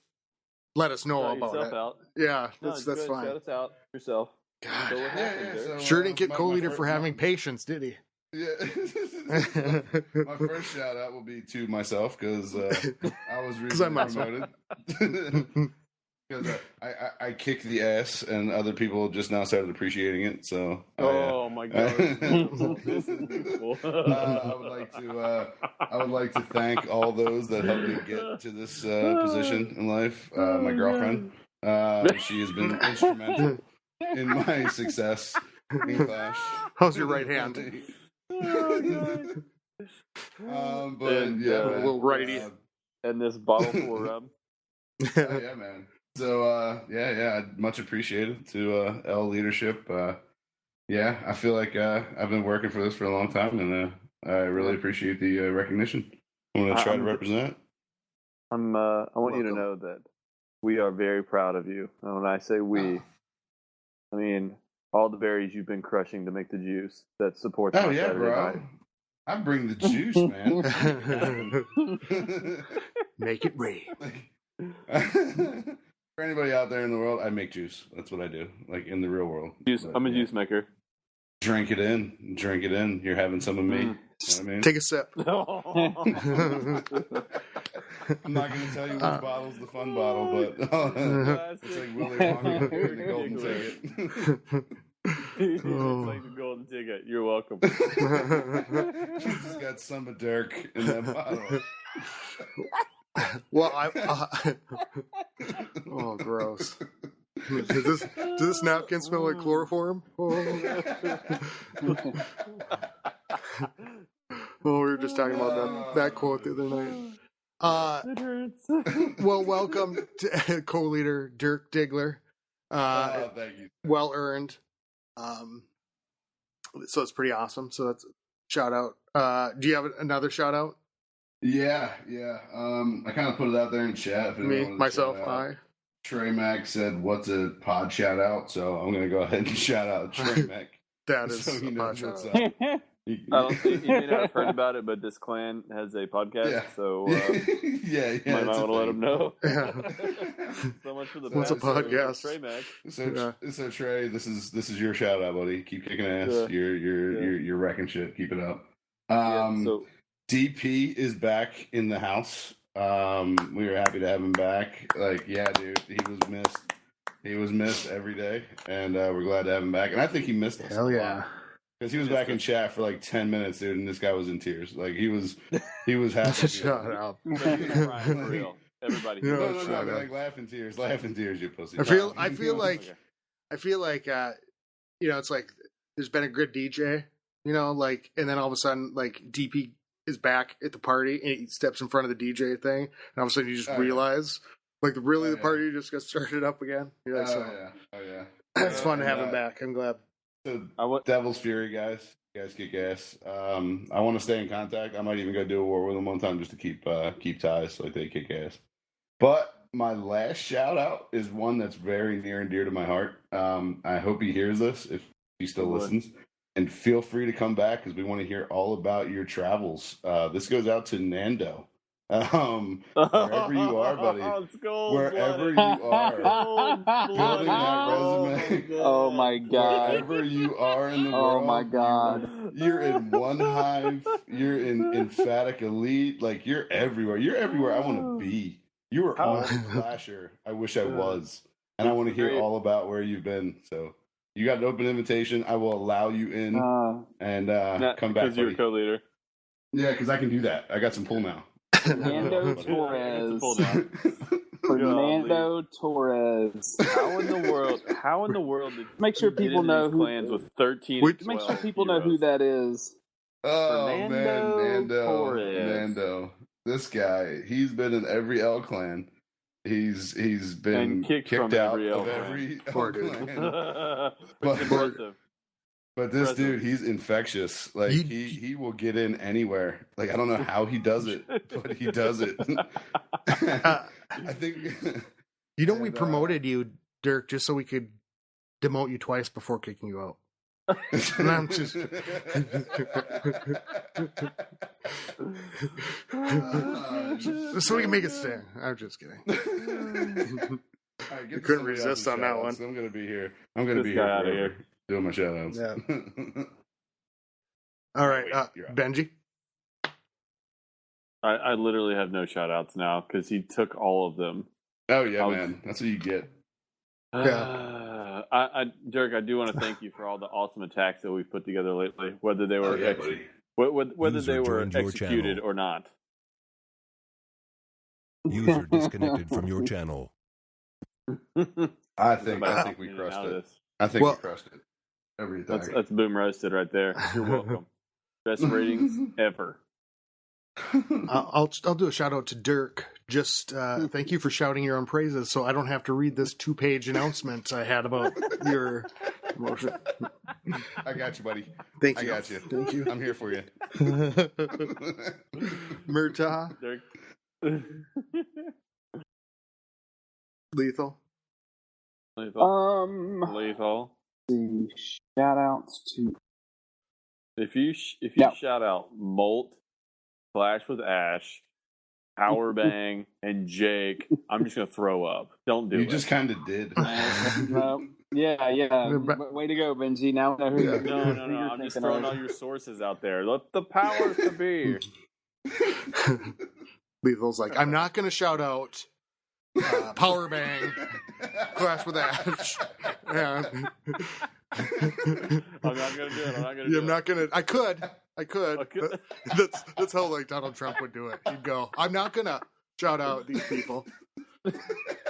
let us know Shout about yourself it. out. Yeah, No, that's good. fine. Shout us out yourself. God. So what happened, Dirk? Sure didn't get my co-leader first- for having patience, did he? Yeah. My first shout out will be to myself because I was recently I'm promoted. Because I kicked the ass and other people just now started appreciating it. So Oh my god, this is beautiful. I would like to thank all those that helped me get to this position in life. My girlfriend, she has been instrumental in my success in Clash. How's your right hand? But And, yeah, a man. little righty. And this bottle full of rum. Oh, yeah, man. So yeah, much appreciated to L leadership. Yeah, I feel like I've been working for this for a long time, and I really appreciate the recognition. I'm going to try to represent. I want you to Welcome. know that we are very proud of you. And when I say we, I mean all the berries you've been crushing to make the juice that supports Oh my yeah, Saturday bro. night. I bring the juice, man. Make it rain. For anybody out there in the world, I make juice. That's what I do, like in the real world. Juice. But, I'm a yeah. juice maker. Drink it in. You're having some of me. You know what I mean? Take a sip. I'm not going to tell you which bottle's the fun bottle, but it's like Willy Wonka and the golden ticket. It's like the golden ticket. You're welcome. You just got some of Dirk in that bottle. Well, oh, gross. Does this napkin smell like chloroform? Oh, we were just talking about that quote the other night. It hurts. Well, welcome to co-leader Dirk Diggler. Thank you. Well earned. So it's pretty awesome. So that's shout out. Do you have another shout out? Yeah. I kind of put it out there in chat. If anyone Me, wanted to myself, shout out. I. Trey Mack said, "What's a pod shout out?" So I'm gonna go ahead and shout out Trey Mack. That is so he a knows pod what's shout up. out. You may not have heard about it, but this clan has a podcast, Yeah. so yeah. might want it's a to let thing. them know. Yeah. So much for the What's a backstory podcast? of Trey Mac. So Trey, this is your shout out, buddy. Keep kicking ass. Yeah. You're wrecking shit. Keep it up. So DP is back in the house. We were happy to have him back. Like, yeah, dude, he was missed. He was missed every day, and we're glad to have him back. And I think he missed us. Hell yeah. Because he was back in chat for like 10 minutes, dude, and this guy was in tears. Like he was happy. Shout out. He's crying for real. Everybody. Yeah. No, Shut up. like laughing tears, you pussy. I feel like it's like there's been a good DJ, like, and then all of a sudden, like, DP is back at the party and he steps in front of the DJ thing, and all of a sudden you just realize, like, the party just got started up again. You're like, Oh yeah. It's fun to have him back. I'm glad. So, Devil's Fury, guys. You guys kick ass. I want to stay in contact. I might even go do a war with them one time just to keep ties, like they kick ass. But my last shout out is one that's very near and dear to my heart. I hope he hears this if he still listens. And feel free to come back because we want to hear all about your travels. This goes out to Nando. Wherever you are, buddy. Wherever you are, building that resume. Oh my god! Wherever you are in the Oh world, my god! you're in one hive. You're in emphatic elite. Like you're everywhere. You're everywhere I want to be. You are all the Clasher I wish I was, and I want to hear all about where you've been. So you got an open invitation. I will allow you in and come back. Because you're a co-leader. Yeah, because I can do that. I got some pull now. Fernando Torres. Fernando Torres. How in the world did make sure people know who clans with 13? Make sure people know who that is. Oh Fernando man, Torres. Mando. This guy, he's been in every L clan. He's been And kicked from out every L of clan. every Poor L dude. clan. But impressive. But this Impressive. dude, he's infectious. Like he will get in anywhere. Like I don't know how he does it, but he does it. I think we promoted you, Dirk, just so we could demote you twice before kicking you out. And I'm just so we can make it stand. I'm just kidding. All right, You couldn't resist on that one. I'm gonna be here. I'm gonna be This guy here outta forever, here. doing my shout outs. Yeah. All right, Wait, you're up. Benji. I literally have no shout outs now because he took all of them. Oh yeah, I was- man. That's what you get. Dirk, I do want to thank you for all the awesome attacks that we've put together lately, whether they were buddy. whether User they were joined your executed channel. or not. User disconnected from your channel. I think we crushed it. I think we crushed it. Every attack. That's boom roasted right there. You're welcome. Best ratings ever. I'll do a shout out to Dirk. Just thank you for shouting your own praises, so I don't have to read this 2-page announcement I had about your promotion. I got you, buddy. Thank you. I got you. Thank you. I'm here for you. Murtaugh, Dirk. Lethal. Lethal. The shout outs to If you shout out Molt, Clash with Ash, Power Bang, and Jake, I'm just gonna throw up. Don't do it. You just kind of did. yeah. Way to go, Benji. Now I know who you're No. I'm just throwing all your sources out there. Let the powers to be. Lethal's like, I'm not going to shout out Power Bang, Clash with Ash. Yeah. I'm not gonna do it. I'm not gonna. I could. That's how like Donald Trump would do it. He'd go, I'm not gonna shout out these people.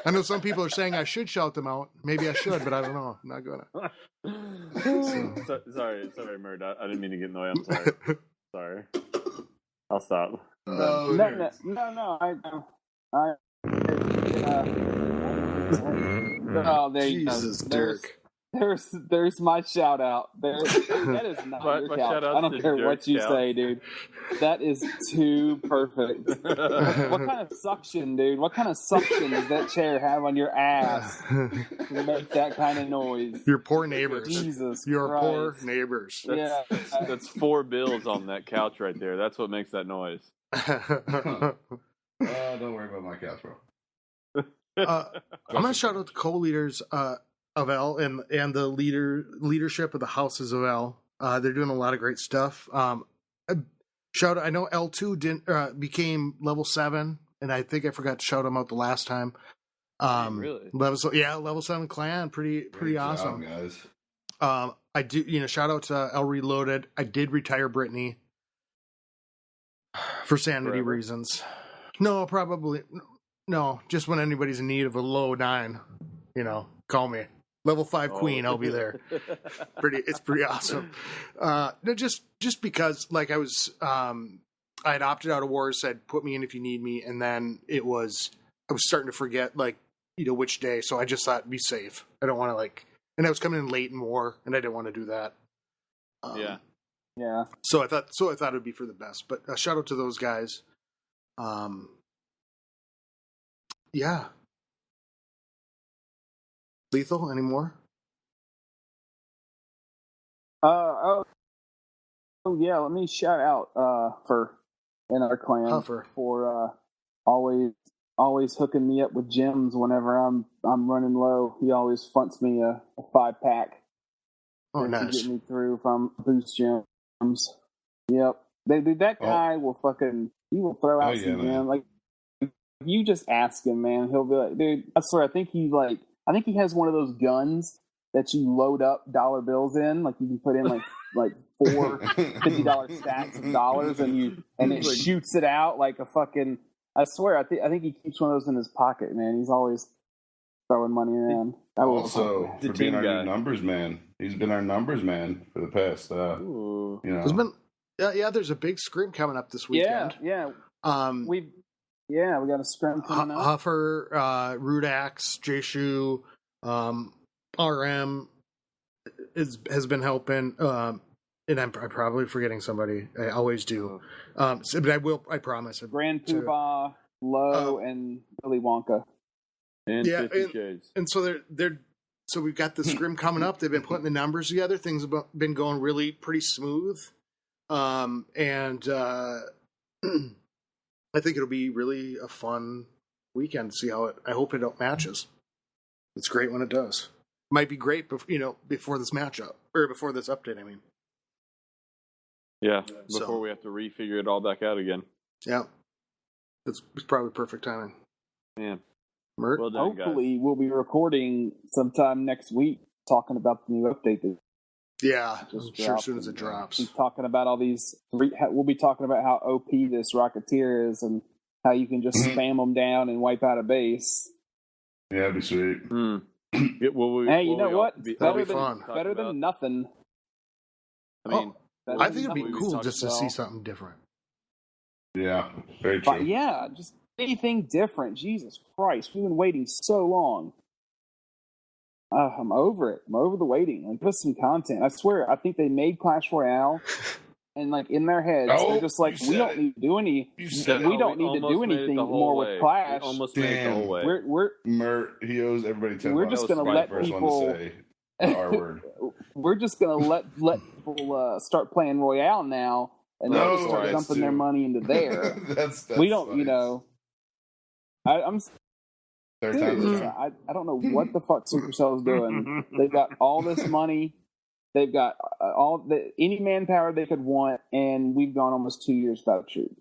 I know some people are saying I should shout them out. Maybe I should, but I don't know. I'm not gonna. Sorry, Murd. I didn't mean to get annoyed. I'm sorry. Sorry. I'll stop. No. Oh, there you go. Jesus, Dirk. There's my shout out. That is not your My couch. shout-out's I don't to care Dirk's what you couch. say, dude. That is too perfect. What kind of suction, dude? What kind of suction does that chair have on your ass to make that kind of noise? Your poor neighbors. Jesus Your Christ. poor neighbors. That's 4 bills on that couch right there. That's what makes that noise. Don't worry about my couch, bro. I'm gonna shout out the co-leaders of L and the leadership of the houses of L. They're doing a lot of great stuff. Shout out! I know L2 didn't became level 7, and I think I forgot to shout them out the last time. Really? Level 7 clan, pretty awesome, guys. I do, shout out to L Reloaded. I did retire Brittany for sanity reasons. No, probably no. Just when anybody's in need of a low 9, call me. Level 5 queen, I'll be there. It's pretty awesome. No, just because, like, I had opted out of wars, said put me in if you need me, and then I was starting to forget, like, which day. So I just thought, be safe. I don't want to and I was coming in late in war, and I didn't want to do that. Yeah. So I thought it would be for the best. But shout out to those guys. Yeah. Lethal, any more? Yeah, let me shout out for in our clan Huffer. for always hooking me up with gems whenever I'm running low. He always fronts me a 5-pack. Oh, to nice. get me through from boost gems. Yep. Dude, that guy will he will throw out some gems. Like, you just ask him, man, he'll be like, dude, I swear, I think he has one of those guns that you load up dollar bills in. Like, you can put in like 4 $50 stacks of dollars and it shoots it out like a fucking, I swear, I think he keeps one of those in his pocket, man. He's always throwing money around. Also, for being our new numbers man. He's been our numbers man for the past, There's been, there's a big scrim coming up this weekend. Yeah. We got a scrim coming up. Huffer, Rudax, J-Shoe, RM has been helping, and I'm probably forgetting somebody. I always do. But I promise. Grand Poobah, Low, and Willy Wonka. And 50 Shades. And so so we've got the scrim coming up. They've been putting the numbers together. Things have been going really pretty smooth. And I think it'll be really a fun weekend to see how I hope it matches. It's great when it does. Might be great, before this matchup or before this update. I mean, yeah, before we have to refigure it all back out again. Yeah, it's probably perfect timing. Yeah, Mert? Well done, hopefully, guys. We'll be recording sometime next week talking about the new update. I'm sure as soon as it drops. We'll be talking about all these. We'll be talking about how OP this Rocketeer is and how you can just spam them down and wipe out a base. Yeah, that'd be sweet. Hey, you know what? Better than nothing. I mean, I think it'd be cool just to see something different. Yeah, very true. But yeah, just anything different. Jesus Christ, we've been waiting so long. I'm over it. I'm over the waiting. Like, give us some content. I swear, I think they made Clash Royale, and like in their heads, they're just like, we don't need to do any. We don't need to do anything more with Clash. Almost made it the whole way. We're he owes everybody $10. We're just gonna let people. R-word. We're just gonna let people start playing Royale now, and they'll just start dumping their money into there. that's we don't, nice. I'm serious. I don't know what the fuck Supercell is doing. They've got all this money. They've got any manpower they could want, and we've gone almost 2 years without a shoot.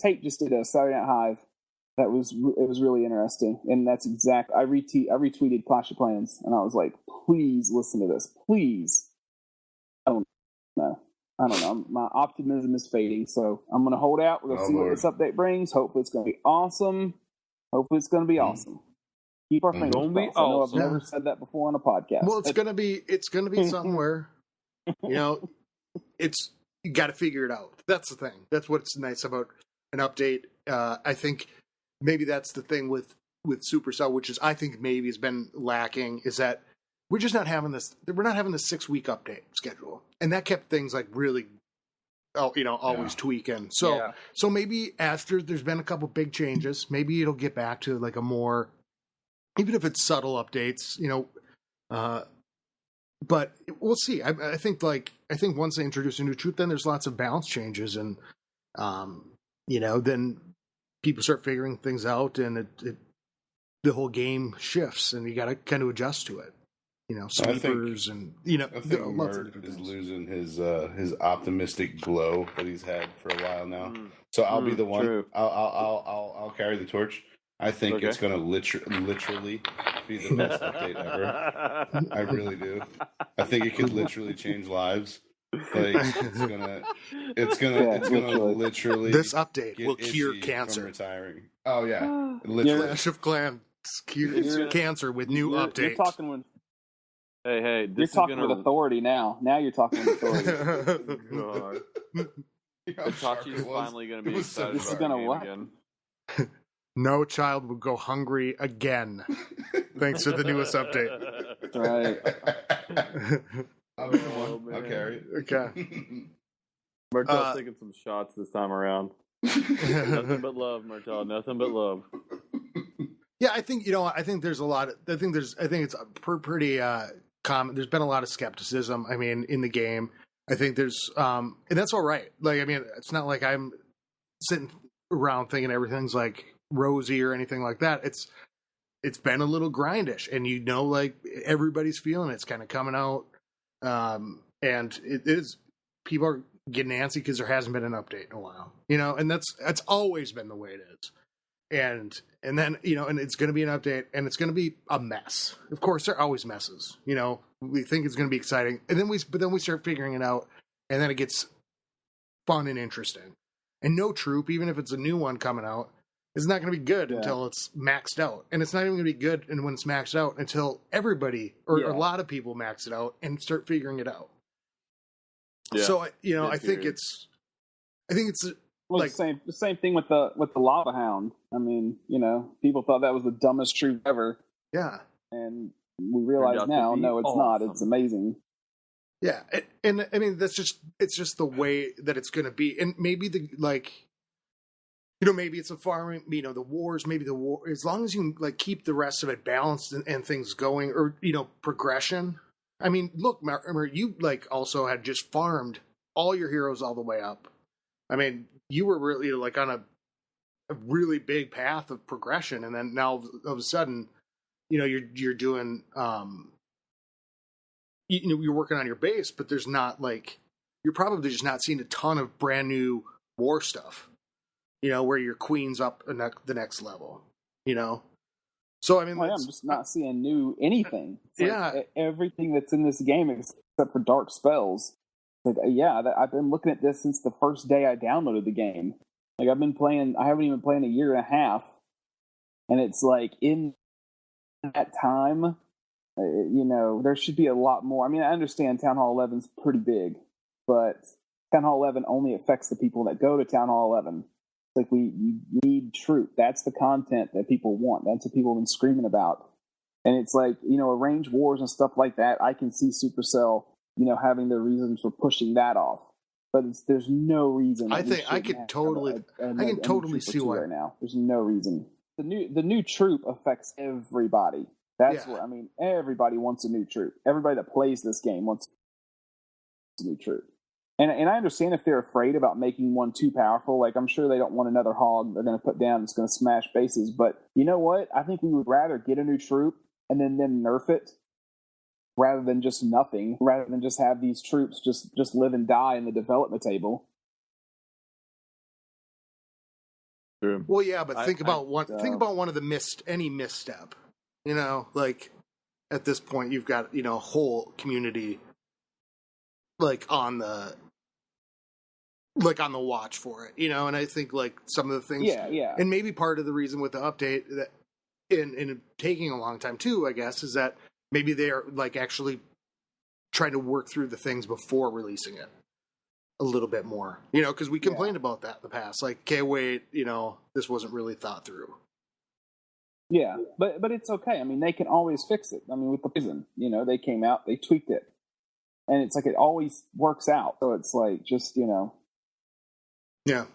Tate just did a Saturday Night Hive. It was really interesting, and that's exact. I retweeted Clashy Plans, and I was like, please listen to this, please. I don't know. My optimism is fading, so I'm going to hold out. We're going to see what this update brings. Hopefully, it's going to be awesome. Keep our fingers crossed. I know I've never said that before on a podcast. Well, it's going to be somewhere. It's you got to figure it out. That's the thing. That's what's nice about an update. I think maybe that's the thing with Supercell, which is I think maybe has been lacking, is that we're just not having this. We're not having the 6-week update schedule, and that kept things like really, always tweaking. So maybe after there's been a couple big changes, maybe it'll get back to like a more, even if it's subtle updates, but we'll see. I think once they introduce a new troop, then there's lots of balance changes, and then people start figuring things out, and the whole game shifts, and you got to kind of adjust to it. Sweepers and I think Mert is losing his optimistic glow that he's had for a while now. So I'll be the one. True. I'll carry the torch. I think it's going to literally be the best update ever. I really do. I think it could literally change lives. Like it's gonna literally. This update will cure cancer. Retiring. Oh yeah, literally. Clash of Clans cures cancer with new updates. You're talking with. Hey, you're talking with authority now. Now you're talking with authority. God. Itachi's finally going to be excited. This is going to what? Again. No child will go hungry again, thanks to the newest update. That's right. I'll be the one. I'll carry it. Okay. Murtaugh's taking some shots this time around. Nothing but love, Murtaugh. Nothing but love. Yeah, I think I think there's a lot. I think it's pretty common. There's been a lot of skepticism. I mean, in the game, I think there's, and that's all right. Like, I mean, it's not like I'm sitting around thinking everything's like rosy or anything like that. It's been a little grindish, and like everybody's feeling it's kind of coming out, and it is, people are getting antsy because there hasn't been an update in a while, and that's always been the way it is. And then, and it's going to be an update, and it's going to be a mess. Of course, there are always messes. We think it's going to be exciting, and then we start figuring it out, and then it gets fun and interesting. And no troop, even if it's a new one coming out, is not going to be good until it's maxed out. And it's not even going to be good and when it's maxed out until everybody or a lot of people max it out and start figuring it out. Yeah. So I think it's like the same thing with the Lava Hound. I mean, people thought that was the dumbest troop ever. Yeah. And we realize now, no, it's not. It's amazing. Yeah, and I mean it's just the way that it's going to be, and maybe maybe it's a farming, the wars, maybe the war, as long as you like keep the rest of it balanced and things going, or progression. I mean, look, remember you like also had just farmed all your heroes all the way up. I mean, you were really like on a really big path of progression, and then now all of a sudden, you're doing. You're working on your base, but there's not you're probably just not seeing a ton of brand new war stuff, where your queen's up the next level, So, I mean, I'm just not seeing anything. It's everything that's in this game except for dark spells. I've been looking at this since the first day I downloaded the game. I haven't even been playing a year and a half. And it's like in that time, there should be a lot more. I mean, I understand Town Hall 11's pretty big, but Town Hall 11 only affects the people that go to Town Hall 11. Like, we need troop. That's the content that people want. That's what people have been screaming about. And it's like, arranged wars and stuff like that, I can see Supercell, having their reasons for pushing that off. But there's no reason. I can totally see why right now. There's no reason. The new troop affects everybody. That's what I mean. Everybody wants a new troop. Everybody that plays this game wants a new troop. And I understand if they're afraid about making one too powerful. Like, I'm sure they don't want another hog they're going to put down that's going to smash bases. But you know what? I think we would rather get a new troop and then nerf it rather than just nothing. Rather than just have these troops just live and die in the development table. True. Well, yeah, but think about one of the any misstep. Like at this point, you've got a whole community on the watch for it, and I think some of the things, and maybe part of the reason with the update that in taking a long time too, I guess, is that maybe they are actually trying to work through the things before releasing it a little bit more, because we complained about that in the past, okay, wait, this wasn't really thought through. Yeah, but it's okay. I mean, they can always fix it. I mean, with the prison, they came out, they tweaked it, and it's it always works out. So it's just yeah.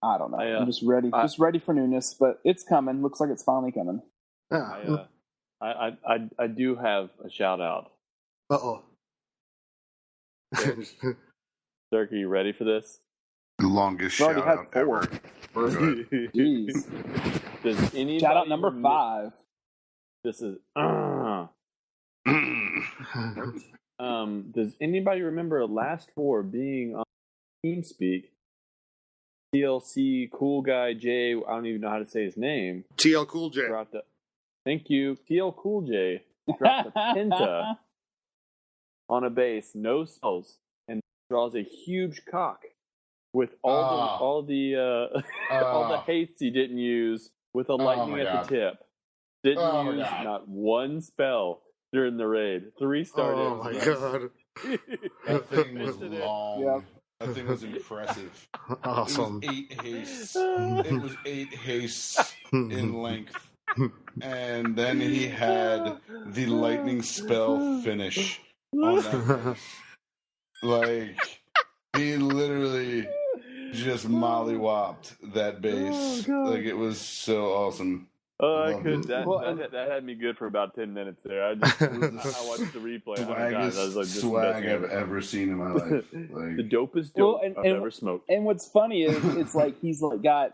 I don't know. I'm just ready for newness, but it's coming. Looks like it's finally coming. Yeah. I do have a shout out. Uh-oh. Dirk, are you ready for this? The longest shout out ever. Jeez. Does anybody shout out number 5. This is does anybody remember Last 4 being on TeamSpeak? TLC Cool Guy J, I don't even know how to say his name. TL Cool J. Thank you. TL Cool J dropped a penta on a base, no spells, and draws a huge cock with all the haste he didn't use with a lightning at the tip. Didn't use not one spell during the raid. 3-star. Oh my god. That thing was long. Yep. That thing was impressive. Awesome. It was 8 hastes in length. And then he had the lightning spell finish on that base. He literally just mollywopped that base. It was so awesome. Oh, I could. That had me good for about 10 minutes there. I watched the replay. Swag I've ever seen in my life. The dopest dope I've ever smoked. And what's funny is it's he's got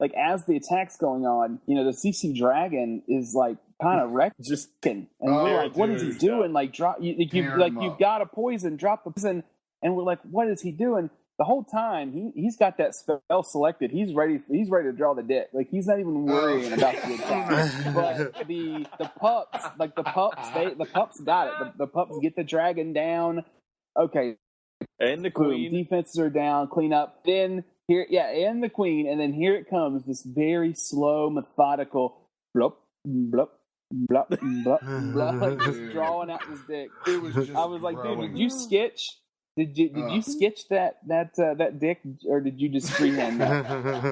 like as the attack's going on, the CC Dragon is like kind of wrecking, Just and we're like, what is he dude, doing? Like drop, you've got a poison, drop the poison, and we're like, what is he doing? The whole time he's got that spell selected. He's ready to draw the dick. Like he's not even worrying about the attack. But the pups, the pups got it. The pups get the dragon down. Okay, and the queen. Defenses are down. Clean up. Then and the queen, and then here it comes. This very slow, methodical blup blup blup blup blup, like just drawing out this dick. It was just I was like, growing. dude, did you sketch? Did you sketch that dick, or did you just freehand that?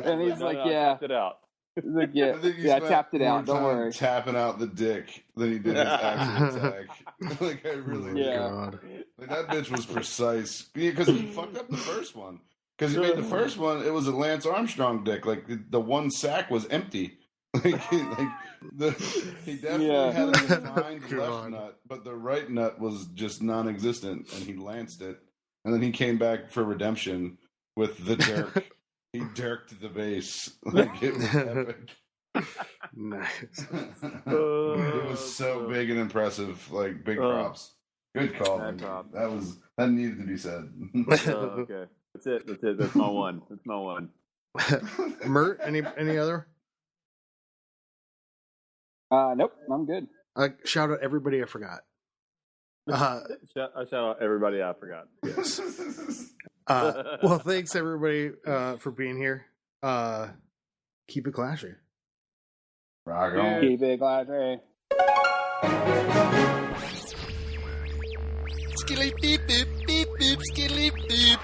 And he's like, yeah. I tapped it out. He's like, I tapped it out. Don't time worry. Tapping out the dick than he did his actual attack. Like I really did. God. Like that bitch was precise because he fucked up the first one. Because he made the first one, it was a Lance Armstrong dick. Like the one sack was empty. He definitely had a defined left nut, but the right nut was just non-existent, and he lanced it. And then he came back for redemption with the Dirk. He dirked the base. Like it was epic. Nice. It was so big and impressive. Like big props. Good call. That needed to be said. Okay. That's it. That's my one. Mert, any other? Nope, I'm good. Shout out everybody I forgot. Shout out everybody I forgot. Yes. Well, thanks everybody for being here. Keep it classy. Rock on. Keep it classy. Skilly beep beep beep beep skilly beep.